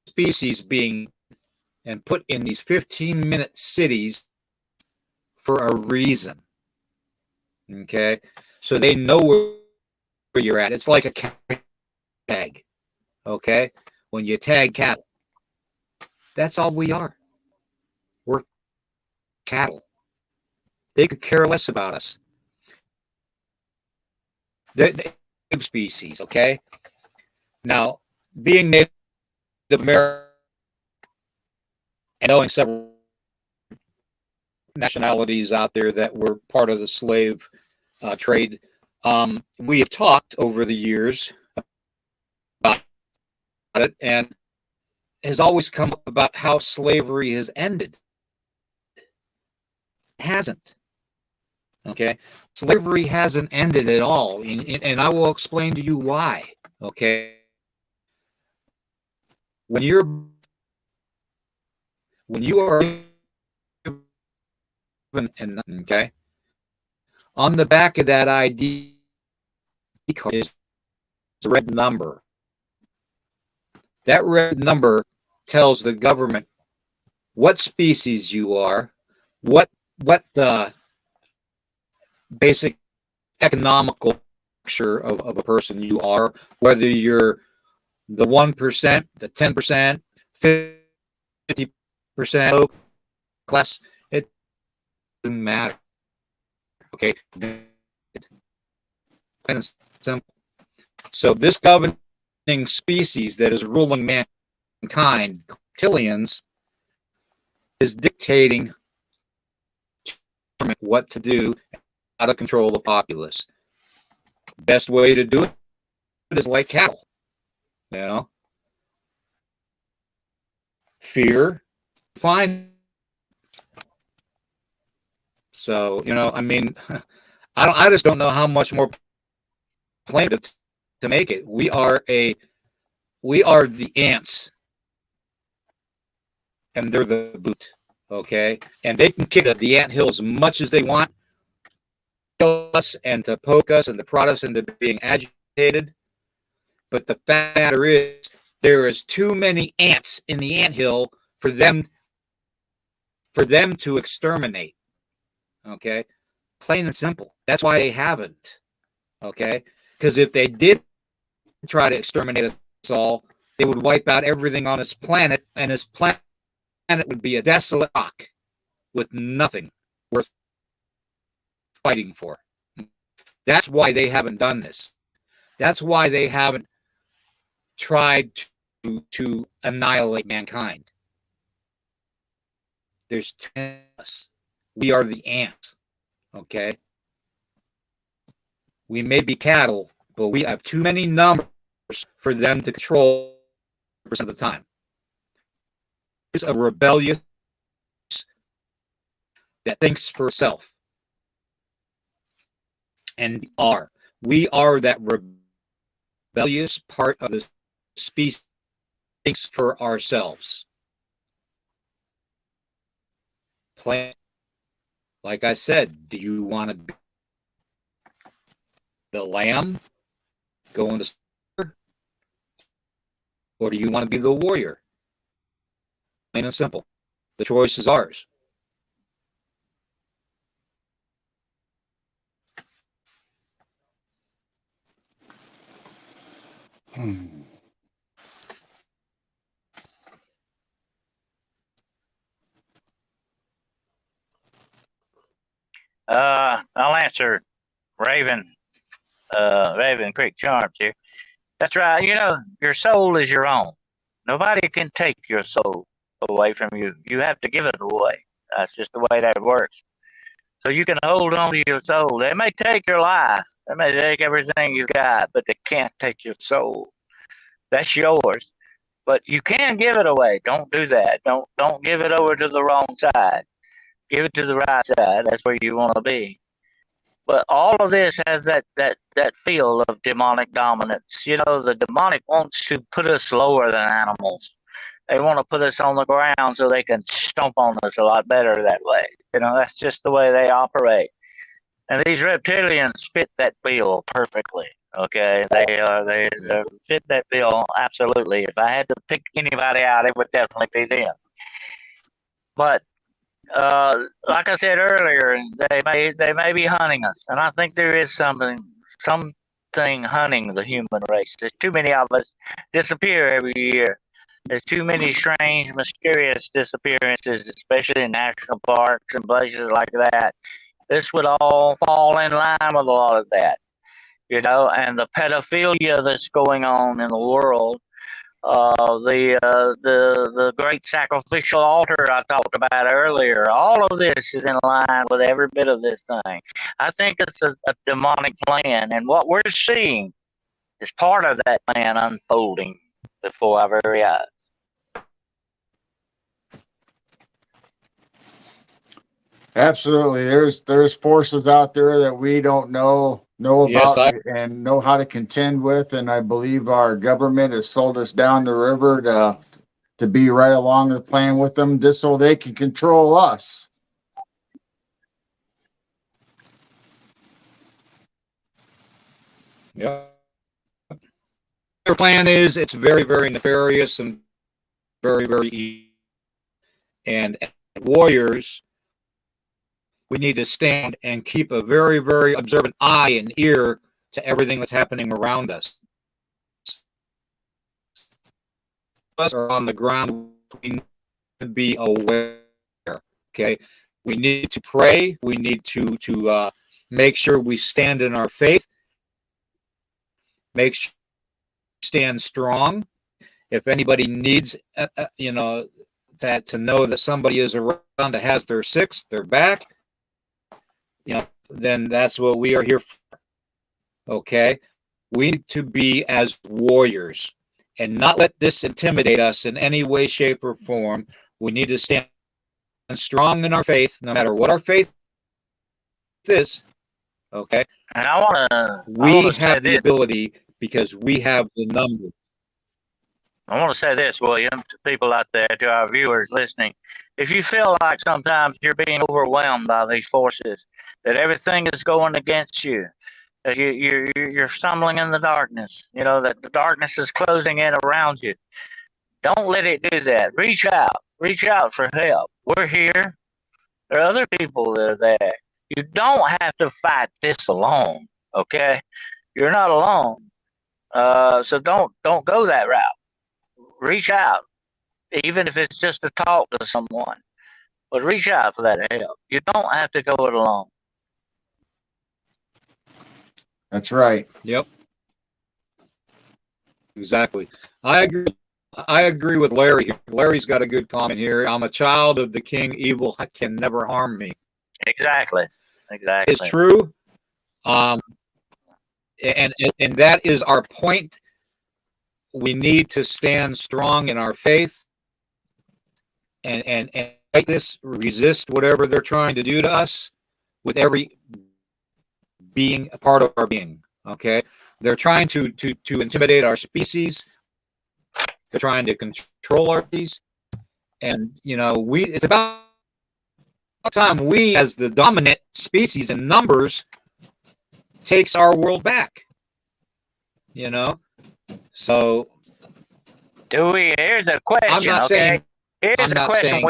species being and put in these 15-minute cities for a reason. Okay, so they know where you're at. It's like a tag. Okay, when you tag cattle, that's all we are. We're cattle. They could care less about us. They're species. Okay, now being Native American and knowing several nationalities out there that were part of the slave trade, we have talked over the years about it, and has always come up about how slavery has ended. It hasn't. Okay, slavery hasn't ended at all, and I will explain to you why. Okay, when you are given, okay, on the back of that ID card is a red number. That red number tells the government what species you are, what basic economical structure of a person you are, whether you're the 1%, the 10%, 50% low class, it doesn't matter. Okay, plain and simple. So this governing species that is ruling mankind, reptilians, is dictating what to do, how to control the populace. Best way to do it is like cattle. Fear, fine. So I mean, I just don't know how much more plain to make it. We are the ants, and they're the boot. Okay, and they can kick the anthill as much as they want, kill us and to poke us and to prod us into being agitated. But the fact of the matter is, there is too many ants in the anthill for them to exterminate. Okay, plain and simple. That's why they haven't. Okay, because if they did try to exterminate us all, they would wipe out everything on this planet, and this planet would be a desolate rock with nothing worth fighting for. That's why they haven't done this. That's why they haven't tried to annihilate mankind. There's 10 of us. We are the ants. Okay? We may be cattle, but we have too many numbers for them to control percent of the time. It's a rebellious that thinks for itself. And we are that rebellious part of the species thinks for ourselves. Plant, like I said, do you want to be the lamb going to slaughter, or do you want to be the warrior? Plain and simple. The choice is ours. I'll answer Raven Creek Charms here. That's right. You know, your soul is your own. Nobody can take your soul away from you. You have to give it away. That's just the way that works. So you can hold on to your soul. They may take your life. They may take everything you got, but they can't take your soul. That's yours. But you can give it away. Don't do that. Don't give it over to the wrong side. Give it to the right side. That's where you want to be. But all of this has that feel of demonic dominance. You know, the demonic wants to put us lower than animals. They want to put us on the ground so they can stomp on us a lot better that way. You know, that's just the way they operate. And these reptilians fit that bill perfectly. Okay, they fit that bill absolutely. If I had to pick anybody out, it would definitely be them. But like I said earlier, they may be hunting us, and I think there is something hunting the human race. There's too many of us disappear every year. There's too many strange, mysterious disappearances, especially in national parks and places like that. This would all fall in line with a lot of that, you know, and the pedophilia that's going on in the world. The great sacrificial altar I talked about earlier. All of this is in line with every bit of this thing. I think it's a demonic plan, and what we're seeing is part of that plan unfolding before our very eyes. Absolutely. There's forces out there that we don't know Yes, about and know how to contend with. And I believe our government has sold us down the river to be right along the plan with them just so they can control us. yeah. Their plan is it's very, very nefarious and very, very evil. And as warriors, we need to stand and keep a very, very observant eye and ear to everything that's happening around us. Us are on the ground. We need to be aware. Okay, we need to pray. We need to make sure we stand in our faith. Make sure we stand strong. If anybody needs, you know, to know that somebody is around that has their six, their back, you know, then that's what we are here for. Okay, we need to be as warriors and not let this intimidate us in any way, shape, or form. We need to stand strong in our faith, no matter what our faith is. Okay, and I want to. We have the ability because we have the numbers. I want to say this, William, to people out there, to our viewers listening. If you feel like sometimes you're being overwhelmed by these forces, that everything is going against you, that you're stumbling in the darkness, you know, that the darkness is closing in around you, don't let it do that. Reach out for help. We're here. There are other people that are there. You don't have to fight this alone, okay? You're not alone. So don't go that route. Reach out, even if it's just to talk to someone. But reach out for that help. You don't have to go it alone. That's right. Yep, exactly. I agree. I agree with Larry here. Larry's got a good comment here. I'm a child of the king. Evil can never harm me. Exactly. It's Exactly. true. Um, and that is our point. We need to stand strong in our faith and fight this, resist whatever they're trying to do to us with every being a part of our being. Okay, they're trying to intimidate our species. They're trying to control our species, and it's about time we, as the dominant species in numbers, takes our world back. So Do we? Here's a question. I'm not Okay. saying Here's I'm a not question saying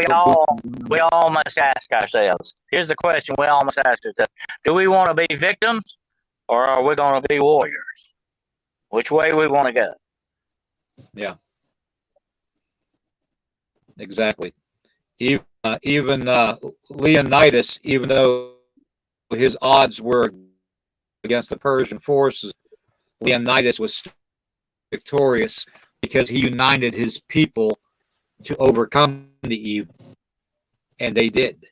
we all must ask ourselves. Here's the question we all must ask ourselves: do we want to be victims, or are we going to be warriors? Which way we want to go? Yeah, exactly. Even Leonidas, even though his odds were against the Persian forces, Leonidas was victorious because he united his people to overcome the evil, and they did.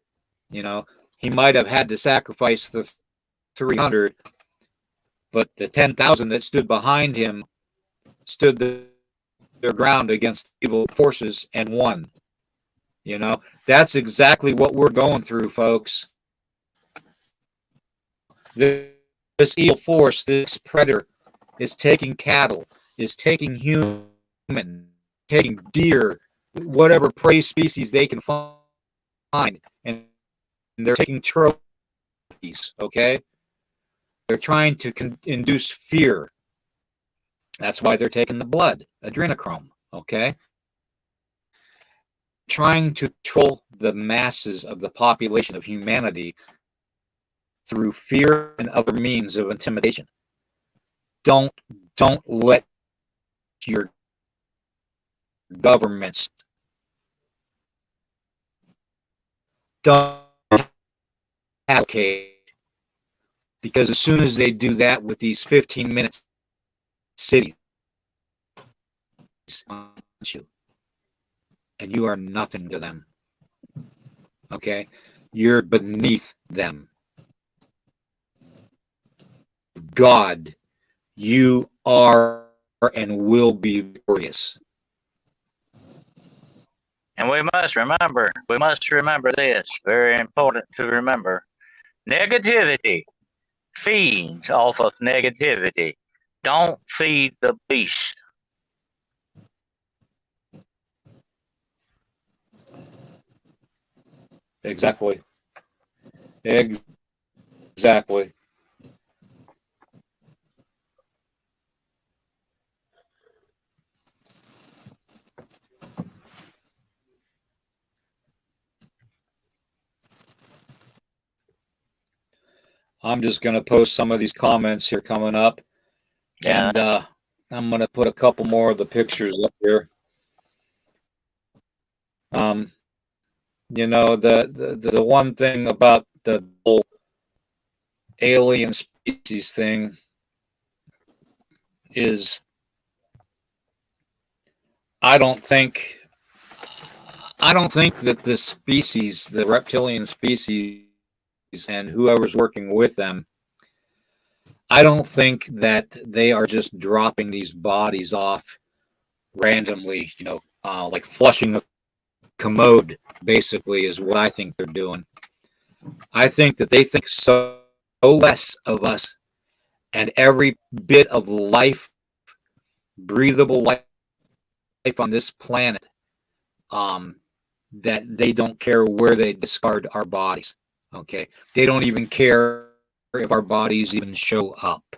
He might have had to sacrifice the 300, but the 10,000 that stood behind him stood their ground against evil forces and won. That's exactly what we're going through, folks. This evil force, this predator, is taking cattle, is taking human, taking deer, whatever prey species they can find, and they're taking trophies. Okay, they're trying to induce fear. That's why they're taking the blood, adrenochrome. Okay, trying to control the masses of the population of humanity through fear and other means of intimidation. Don't let your governments don't allocate, because as soon as they do that with these 15-minute cities, and you are nothing to them. Okay, you're beneath them. God, you are and will be victorious. And we must remember this. Very important to remember. Negativity feeds off of negativity. Don't feed the beast. Exactly. Exactly. I'm just going to post some of these comments here coming up, Yeah. and I'm going to put a couple more of the pictures up here. The one thing about the whole alien species thing is I don't think that the species, the reptilian species, and whoever's working with them, I don't think that they are just dropping these bodies off randomly, like flushing a commode, basically, is what I think they're doing. I think that they think so less of us and every bit of life, breathable life on this planet, that they don't care where they discard our bodies. Okay, they don't even care if our bodies even show up.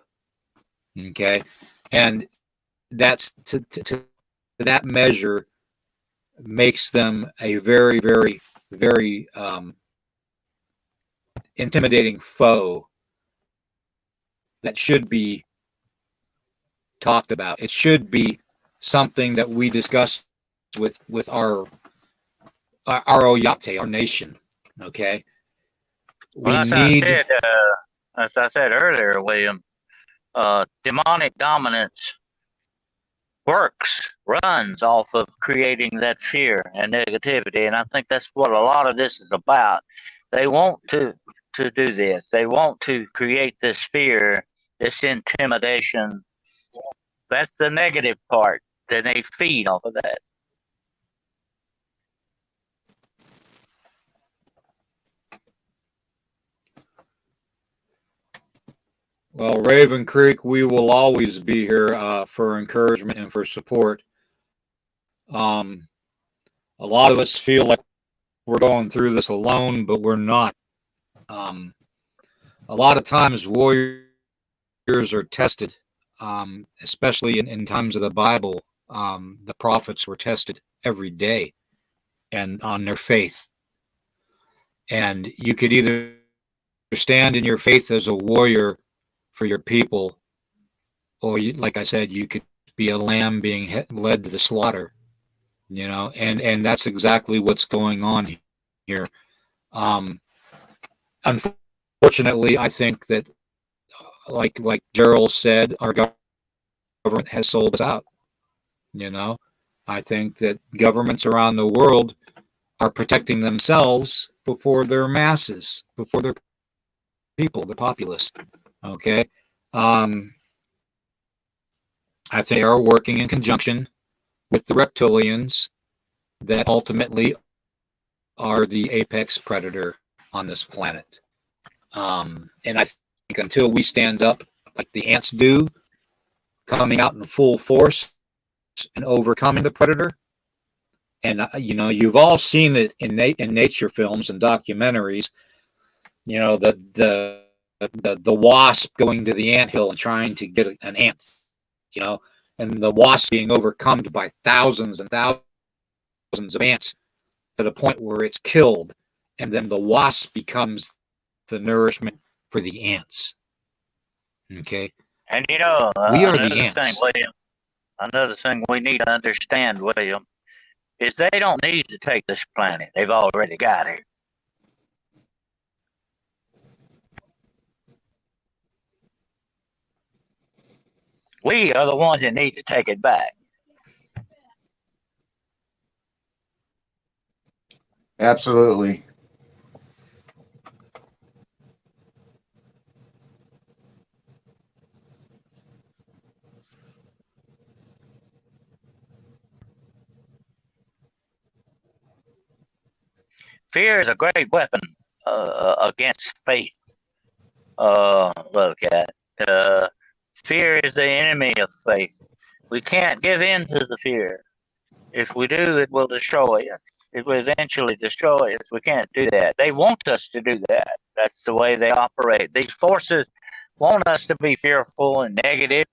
Okay, and that's to that measure makes them a very, very, very intimidating foe that should be talked about. It should be something that we discuss with our Oyate, our nation. Okay, we Well, need. as I said earlier, William, demonic dominance runs off of creating that fear and negativity. And I think that's what a lot of this is about. They want to do this. They want to create this fear, this intimidation. That's the negative part. Then they feed off of that. Well, Raven Creek, we will always be here for encouragement and for support. A lot of us feel like we're going through this alone, but we're not. A lot of times, warriors are tested, especially in times of the Bible. The prophets were tested every day and on their faith. And you could either stand in your faith as a warrior for your people, or like I said, you could be a lamb being led to the slaughter, and that's exactly what's going on here. Unfortunately, I think that, like Gerald said, our government has sold us out. I think that governments around the world are protecting themselves before their masses, before their people, the populace. Okay. I think they are working in conjunction with the reptilians that ultimately are the apex predator on this planet. And I think until we stand up like the ants do, coming out in full force and overcoming the predator, and you've all seen it in nature films and documentaries. The wasp going to the anthill and trying to get an ant, and the wasp being overcome by thousands and thousands of ants to the point where it's killed, and then the wasp becomes the nourishment for the ants. Okay. And we are the ants. William, another thing we need to understand, William, is they don't need to take this planet. They've already got it. We are the ones that need to take it back. Absolutely. Fear is a great weapon against faith. Look at fear is the enemy of faith. We can't give in to the fear. If we do, it will destroy us. It will eventually destroy us. We can't do that. They want us to do that. That's the way they operate. These forces want us to be fearful and negative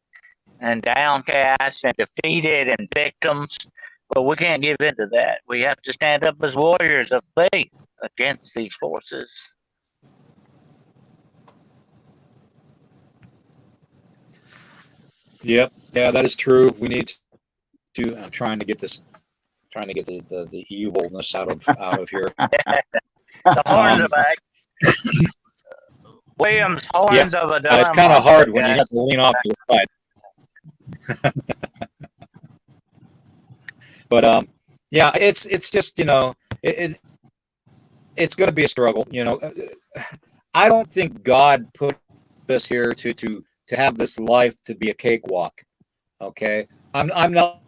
and downcast and defeated and victims, but we can't give in to that. We have to stand up as warriors of faith against these forces. Yep. Yeah, that is true. We need to. I'm trying to get the evilness out of here. The horns are back. William's horns of a dilemma. It's kind of hard when you have to lean off to the side. But yeah, it's just it's going to be a struggle. I don't think God put us here to have this life to be a cakewalk. Okay, I'm not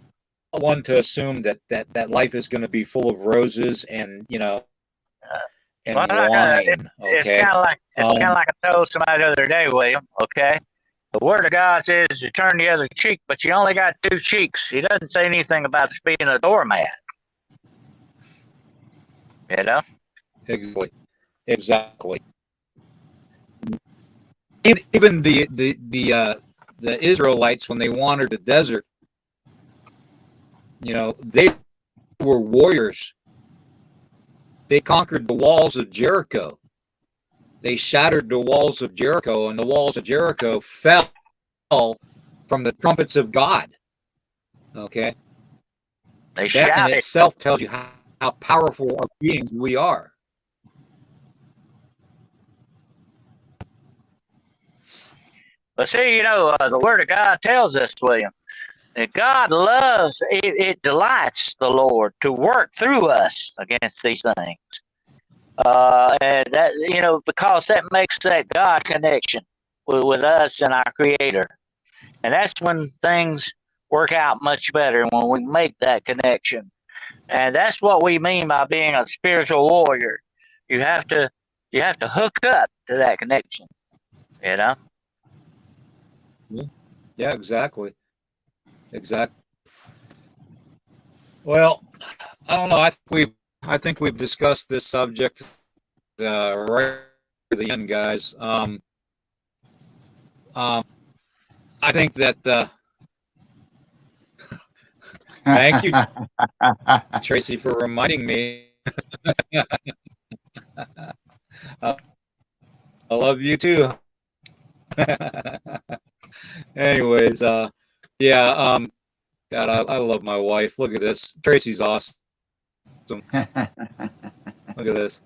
one to assume that life is going to be full of roses and and wine. It's kind of like I told somebody the other day, William. Okay, the Word of God says you turn the other cheek, but you only got two cheeks. He doesn't say anything about being a doormat. Exactly. Even the Israelites, when they wandered the desert, they were warriors. They conquered the walls of Jericho. They shattered the walls of Jericho, and the walls of Jericho fell from the trumpets of God. Okay? That in itself tells you how powerful of beings we are. But see, the Word of God tells us, William, that God loves, it delights the Lord to work through us against these things. And that, because that makes that God connection with us and our Creator. And that's when things work out much better, when we make that connection. And that's what we mean by being a spiritual warrior. You have to hook up to that connection, you know? Yeah, exactly. Exactly. Well, I don't know. I think we've discussed this subject right at the end, guys. I think that thank you, Tracy, for reminding me. I love you too. Anyways, yeah, God, I love my wife. Look at this. Tracy's awesome. Look at this.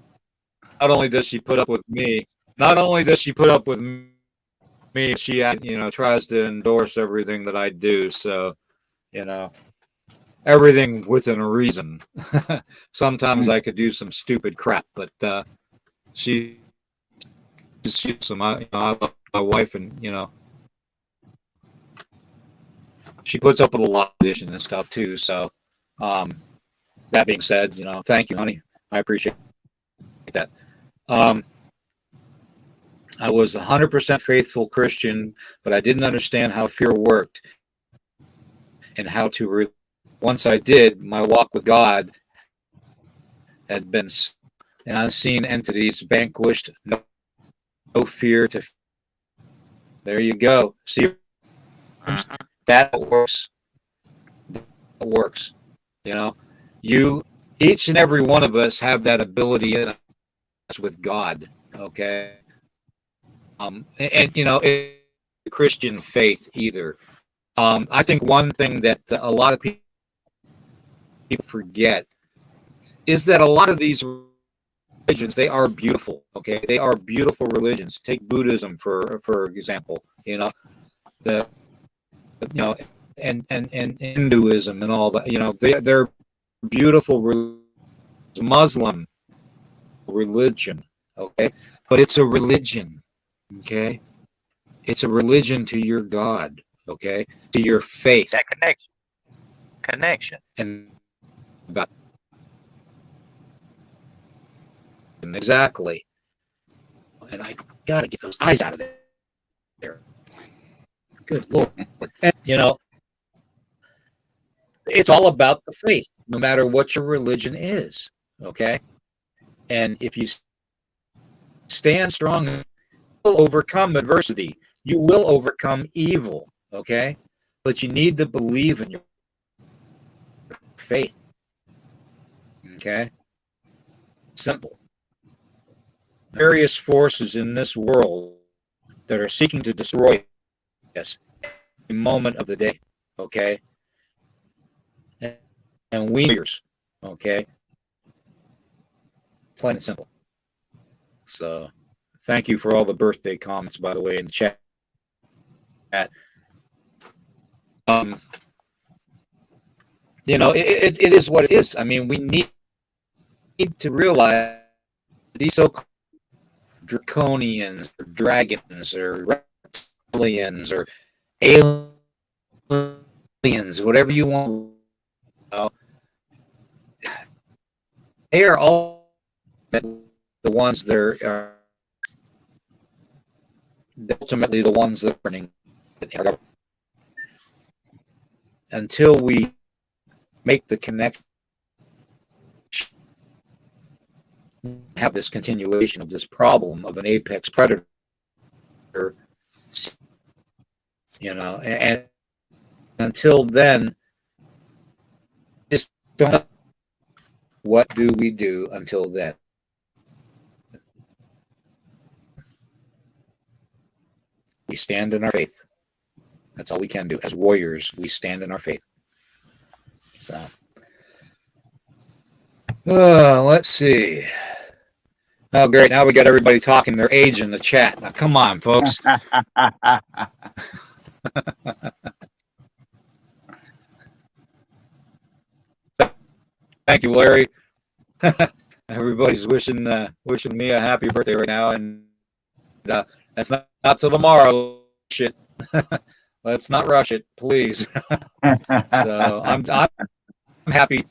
Not only does she put up with me, she tries to endorse everything that I do. So, you know, everything within a reason. Sometimes I could do some stupid crap, but she's some. I love my wife, and she puts up with a lot of addition and stuff too. So, that being said, thank you, honey. I appreciate that. I was 100% faithful Christian, but I didn't understand how fear worked and how to. Once I did, my walk with God had been, and unseen entities vanquished. No fear to. There you go. See, that works. That works. Each and every one of us have that ability in us with God. Okay. Christian faith either. I think one thing that a lot of people forget is that a lot of these religions, they are beautiful. Okay, they are beautiful religions. Take Buddhism for example. The and Hinduism and all that. They're beautiful. Muslim religion. Okay, but it's a religion. Okay, it's a religion to your God. Okay, to your faith. That connection. And about exactly. And I gotta get those eyes out of there. Good Lord. And, it's all about the faith, no matter what your religion is. Okay. And if you stand strong, you will overcome adversity. You will overcome evil. Okay. But you need to believe in your faith. Okay. Simple. Various forces in this world that are seeking to destroy us every moment of the day. Okay. And we, okay. Plain and simple. So, thank you for all the birthday comments, by the way, in the chat. It is what it is. I mean, we need to realize these so-called draconians or dragons or reptilians or aliens, whatever you want. They are all the ones that are ultimately the ones that are burning. Until we make the connection, have this continuation of this problem of an apex predator, and until then, just don't. What do we do until then? We stand in our faith. That's all we can do. As warriors, we stand in our faith. So, let's see. Oh, great. Now we got everybody talking their age in the chat. Now, come on, folks. Thank you, Larry. Everybody's wishing me a happy birthday right now, and that's not till tomorrow. Shit. Let's not rush it, please. So I'm happy.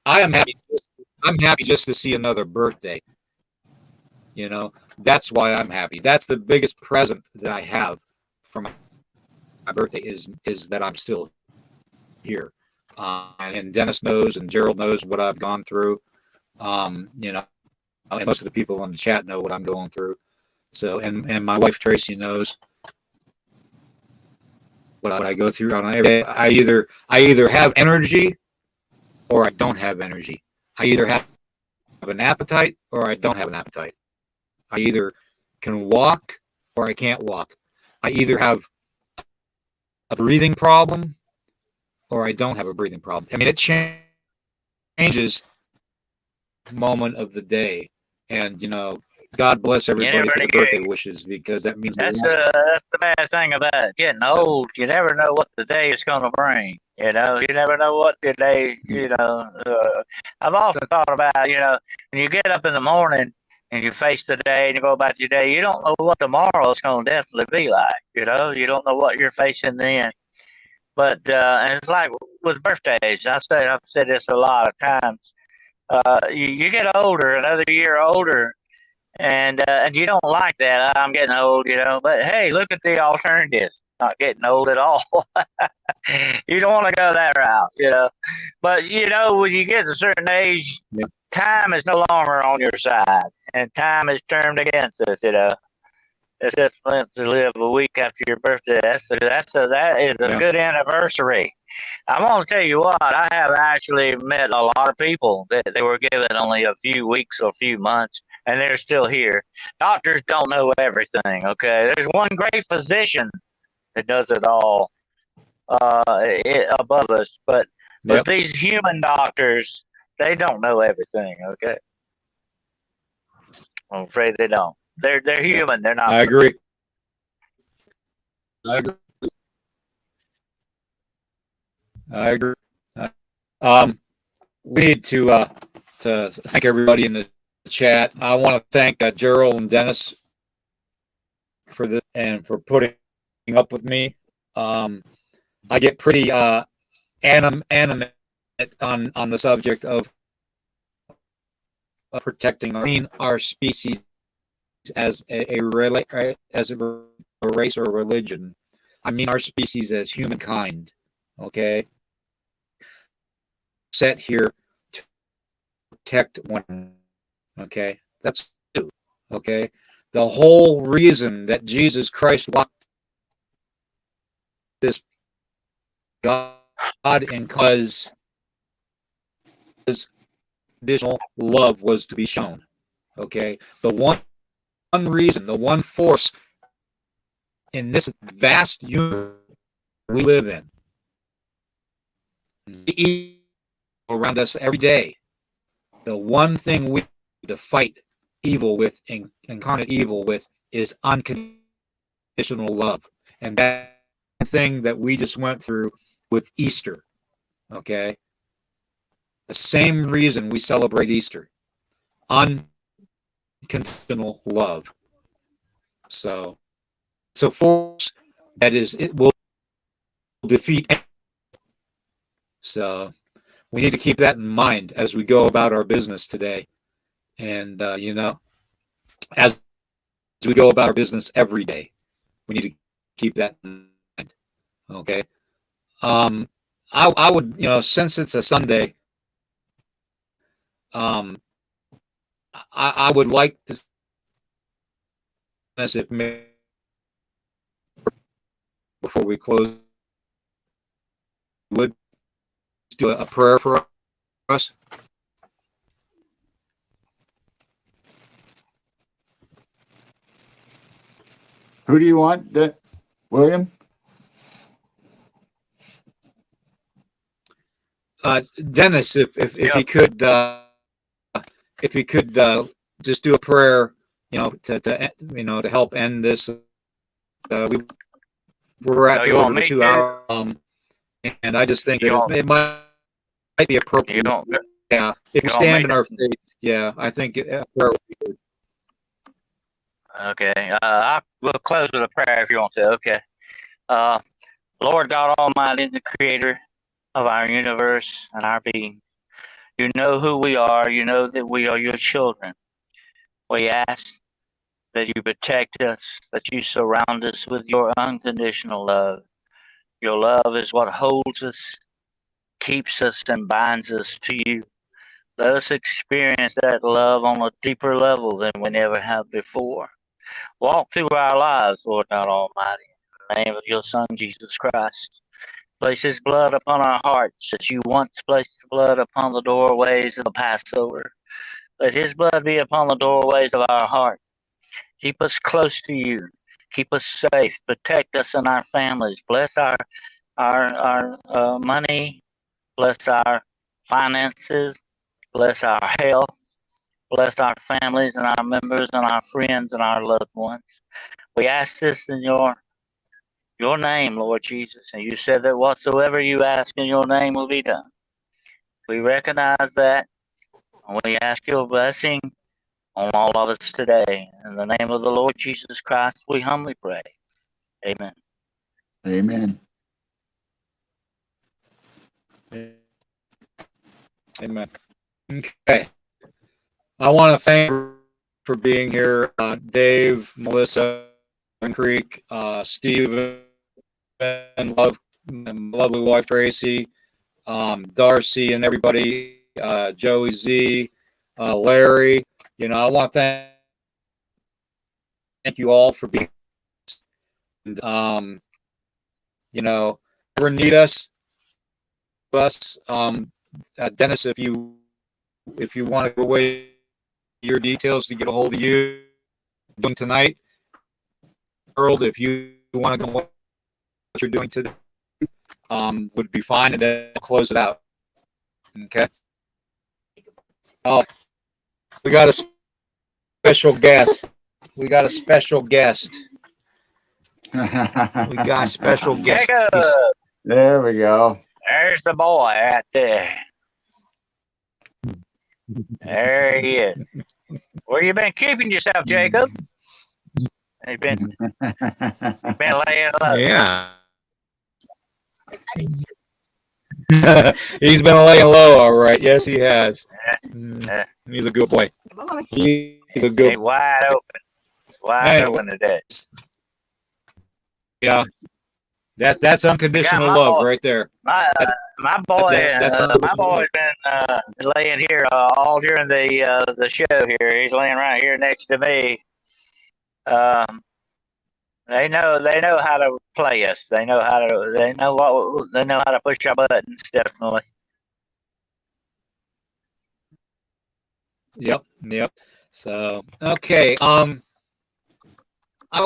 I am happy. I'm happy just to see another birthday. You know, that's why I'm happy. That's the biggest present that I have for my birthday is that I'm still here. And Dennis knows, and Gerald knows what I've gone through. You know, and most of the people on the chat know what I'm going through. So, and my wife Tracy knows what I go through on every day. I either have energy or I don't have energy. I either have an appetite or I don't have an appetite. I either can walk or I can't walk. I either have a breathing problem or I don't have a breathing problem. I mean, it changes moment of the day. And, you know, God bless everybody for the birthday wishes, because that means that's the bad thing about getting old. You never know what the day is going to bring. You know, you never know what the day, you know. I've often thought about, you know, when you get up in the morning and you face the day and you go about your day, you don't know what tomorrow is going to definitely be like. You know, you don't know what you're facing then. But and it's like with birthdays. I've said this a lot of times. You get older, another year older, and you don't like that. I'm getting old, you know. But hey, look at the alternatives. Not getting old at all. You don't want to go that route, you know. But you know, when you get to a certain age, time is no longer on your side, and time is turned against us, you know. It's just meant to live a week after your birthday. That is a good anniversary. I'm going to tell you what, I have actually met a lot of people that they were given only a few weeks or a few months, and they're still here. Doctors don't know everything, okay? There's one great physician that does it all above us, but these human doctors, they don't know everything, okay? I'm afraid they don't. They're human. They're not. I agree. We need to thank everybody in the chat. I want to thank Gerald and Dennis for this and for putting up with me. I get pretty animate on the subject of protecting our species as a race or a religion. I mean our species as humankind. Okay, set here to protect one. Okay, that's two. Okay, the whole reason that Jesus Christ walked this God and because his additional love was to be shown. Okay, the one reason, the one force in this vast universe we live in, around us every day, the one thing we need to fight evil with, incarnate evil with, is unconditional love. And that thing that we just went through with Easter, okay? The same reason we celebrate Easter, unconditional love. So force that is, it will defeat. So we need to keep that in mind as we go about our business today. And, you know, as we go about our business every day, we need to keep that in mind. Okay. I would, you know, since it's a Sunday, I would like to, if before we close, would do a prayer for us. Who do you want? William? Dennis, if he could just do a prayer, to help end this. We're at over the 2 hour, and I just think that it might be appropriate. Yeah, if we stand in our faith, yeah, I think prayer would be good. Okay, we'll close with a prayer if you want to. Okay, Lord God Almighty, the Creator of our universe and our being, you know who we are. You know that we are your children. We ask that you protect us, that you surround us with your unconditional love. Your love is what holds us, keeps us, and binds us to you. Let us experience that love on a deeper level than we never have before. Walk through our lives, Lord God Almighty, in the name of your Son, Jesus Christ. Place his blood upon our hearts, as you once placed the blood upon the doorways of the Passover. Let his blood be upon the doorways of our heart. Keep us close to you. Keep us safe. Protect us and our families. Bless our money. Bless our finances. Bless our health. Bless our families and our members and our friends and our loved ones. We ask this in your name, Lord Jesus. And you said that whatsoever you ask in your name will be done. We recognize that, and we ask your blessing on all of us today. In the name of the Lord Jesus Christ, we humbly pray. Amen. Amen. Amen. Okay. I want to thank you for being here, Dave, Melissa, Creek, Steve, and lovely wife Tracy, Darcy, and everybody, Joey Z, Larry. I want to thank you all for being. And, ever need us, Dennis, if you want to give away your details to get a hold of you doing tonight, world, if you want to go what you're doing today, would be fine, and then I'll close it out. Okay. Oh, we got a special guest. We got a special guest. Jacob! There we go. There's the boy out there. There he is. Where you been keeping yourself, Jacob? You've been laying low. Yeah. He's been laying low, all right. Yes, he has. He's a good boy. He's a good. He's wide open. Wide open today. Yeah. That's unconditional love boy, right there. My boy's been laying here all during the show here. He's laying right here next to me. They know how to play us. They know how to push our buttons, definitely. Yep. So okay. I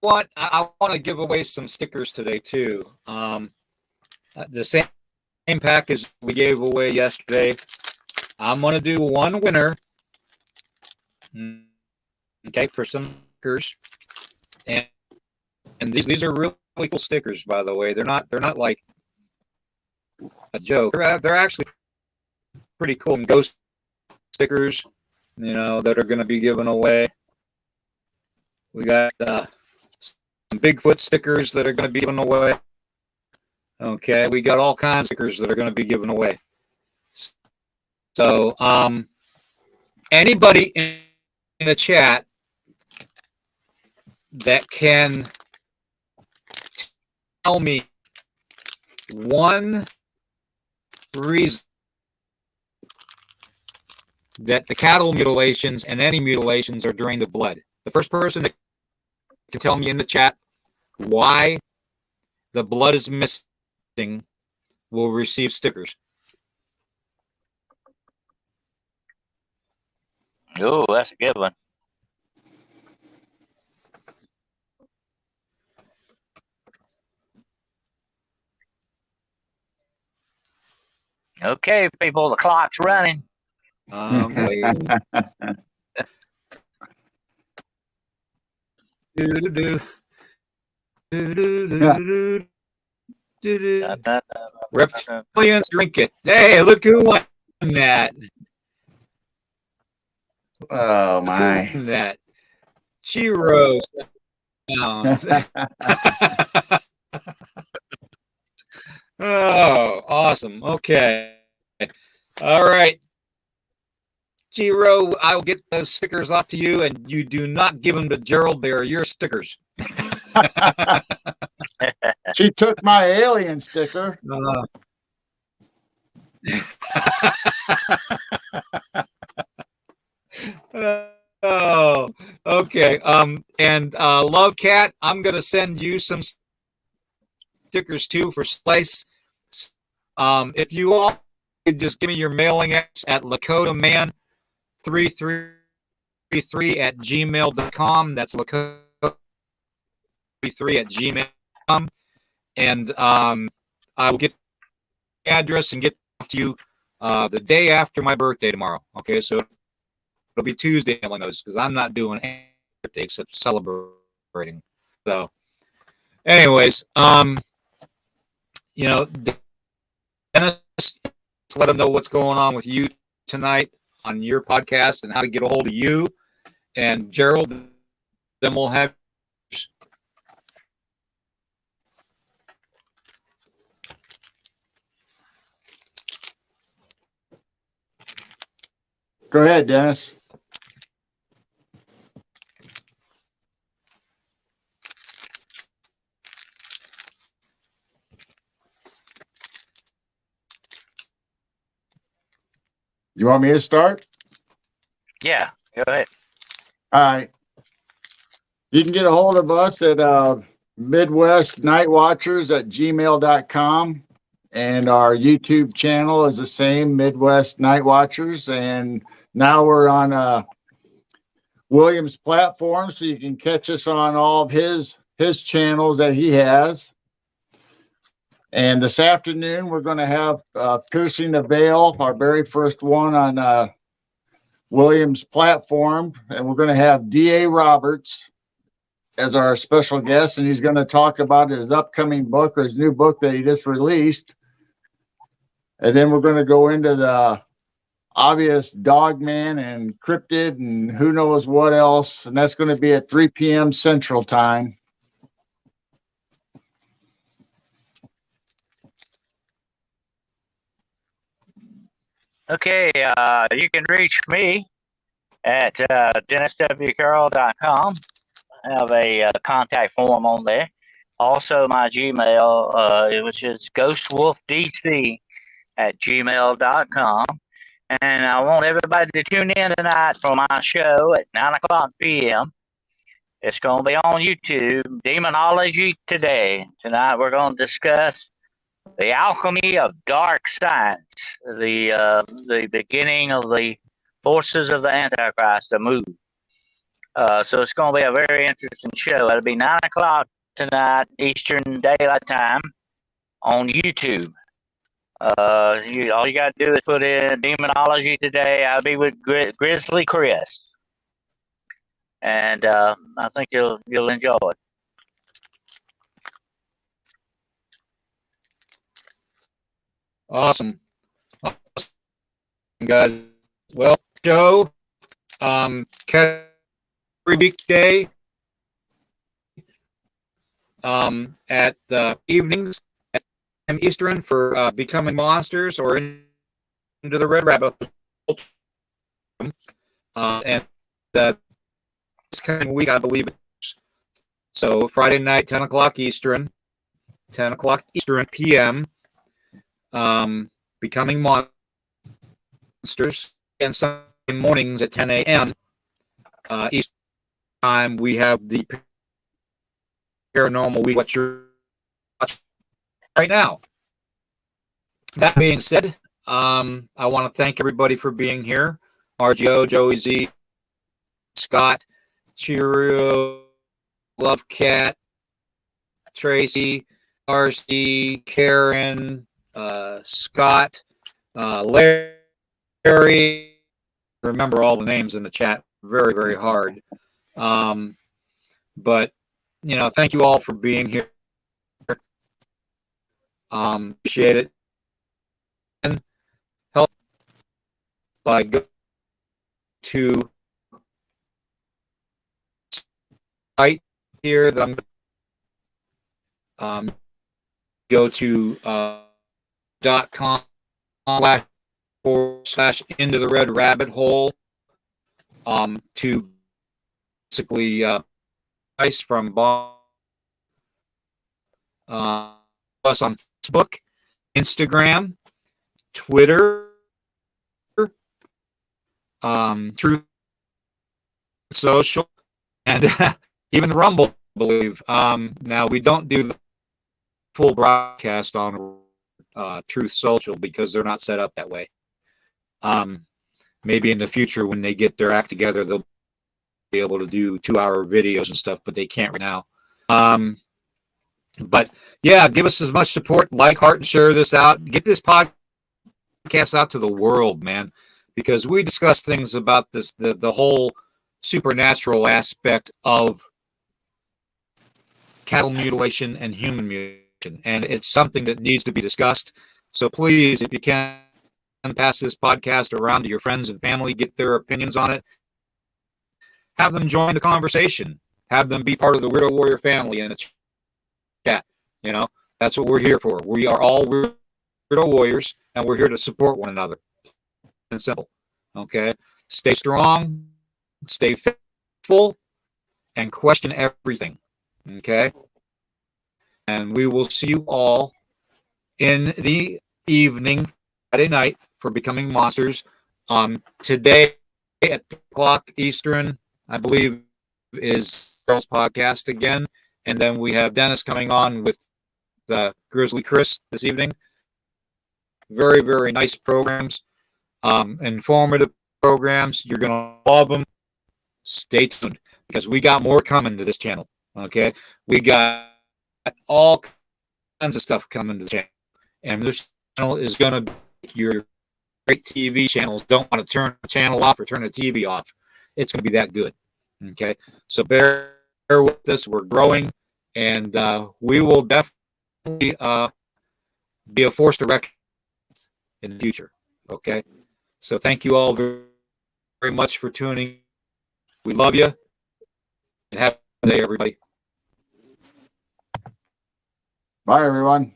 want to give away some stickers today too. The same package we gave away yesterday. I'm gonna do one winner. Okay, for some stickers, and these are really cool stickers, by the way. They're not like a joke. They're actually pretty cool. And ghost stickers, that are going to be given away. We got some Bigfoot stickers that are going to be given away. Okay, we got all kinds of stickers that are going to be given away. So, anybody in the chat that can tell me one reason that the cattle mutilations and any mutilations are drained of blood. The first person that can tell me in the chat why the blood is missing will receive stickers. Oh, that's a good one. Okay, people, the clock's running. Waiting. Reptilians drink it. Hey, look who won that. Oh my. That Chiro sounds. Oh, awesome. Okay. All right. Chiro, I'll get those stickers off to you, and you do not give them to Gerald. They are your stickers. She took my alien sticker. Oh, okay. And Love Cat, I'm gonna send you some stickers too for Slice. If you all could just give me your mailing address at lakotaman3333@gmail.com. That's lakota33@gmail.com. And I will get the address and get to you the day after my birthday tomorrow. Okay, so it'll be Tuesday, Illinois, because I'm not doing anything except celebrating. So, anyways, Dennis, let them know what's going on with you tonight on your podcast and how to get a hold of you. And Gerald, then we'll have. Go ahead, Dennis. You want me to start? Yeah, go ahead. All right. You can get a hold of us at MidwestNightWatchers@gmail.com. And our YouTube channel is the same, Midwest Night Watchers. And now we're on William's platform, so you can catch us on all of his channels that he has. And this afternoon, we're going to have Piercing the Veil, our very first one on William's platform. And we're going to have D.A. Roberts as our special guest, and he's going to talk about his upcoming book, or his new book that he just released. And then we're going to go into the obvious Dogman and Cryptid and who knows what else. And that's going to be at 3 p.m. Central Time. Okay, you can reach me at DennisWCarroll.com. I have a contact form on there. Also, my Gmail, which is ghostwolfdc@gmail.com. And I want everybody to tune in tonight for my show at 9 o'clock p.m. It's going to be on YouTube, Demonology Today. Tonight we're going to discuss the alchemy of dark science, the beginning of the forces of the Antichrist to move. So it's going to be a very interesting show. It'll be 9 o'clock tonight, Eastern Daylight Time, on YouTube. All you got to do is put in Demonology Today. I'll be with Grizzly Chris, and I think you'll enjoy it. Awesome, guys. Well, show every weekday at evenings at 10 Eastern for Becoming Monsters or Into the Red Rabbit Hole. And this coming week, I believe. So Friday night, 10 o'clock Eastern, 10 o'clock Eastern p.m. Becoming Monsters, and Sunday mornings at 10 a.m. Eastern time. We have the Paranormal Week, what you're watching right now. That being said, I want to thank everybody for being here. RGO, Joey Z, Scott, Cheerio, Love Cat, Tracy, RC, Karen, Scott, Larry. Remember all the names in the chat very, very hard. But thank you all for being here. Appreciate it. And help by go to site here that I'm go to .com / into the red rabbit hole to basically price from us on Facebook, Instagram, Twitter, Truth Social, and even Rumble, I believe. Now we don't do the full broadcast on Truth Social because they're not set up that way. Maybe in the future when they get their act together, they'll be able to do 2-hour videos and stuff, but they can't right now. But yeah, give us as much support, like, heart, and share this out. Get this podcast out to the world, man, because we discuss things about this, the whole supernatural aspect of cattle mutilation and human mutilation, and it's something that needs to be discussed. So please, if you can, pass this podcast around to your friends and family, get their opinions on it, have them join the conversation, have them be part of the Weirdo Warrior family in a chat. That's what we're here for. We are all Weirdo Warriors, and we're here to support one another. And simple. Okay? Stay strong, stay faithful, and question everything. Okay? And we will see you all in the evening, Friday night, for Becoming Monsters. Today at 2 o'clock Eastern, I believe, is Charles' podcast again. And then we have Dennis coming on with the Grizzly Chris this evening. Very, very nice programs. Informative programs. You're going to love them. Stay tuned, because we got more coming to this channel. Okay? We got all kinds of stuff coming to the channel. And this channel is going to be your great TV channels. Don't want to turn the channel off or turn the TV off. It's going to be that good. Okay? So bear with us. We're growing, and we will definitely be a force to reckon in the future. Okay? So thank you all very, very much for tuning. We love you, and have a good day, everybody. Bye, everyone.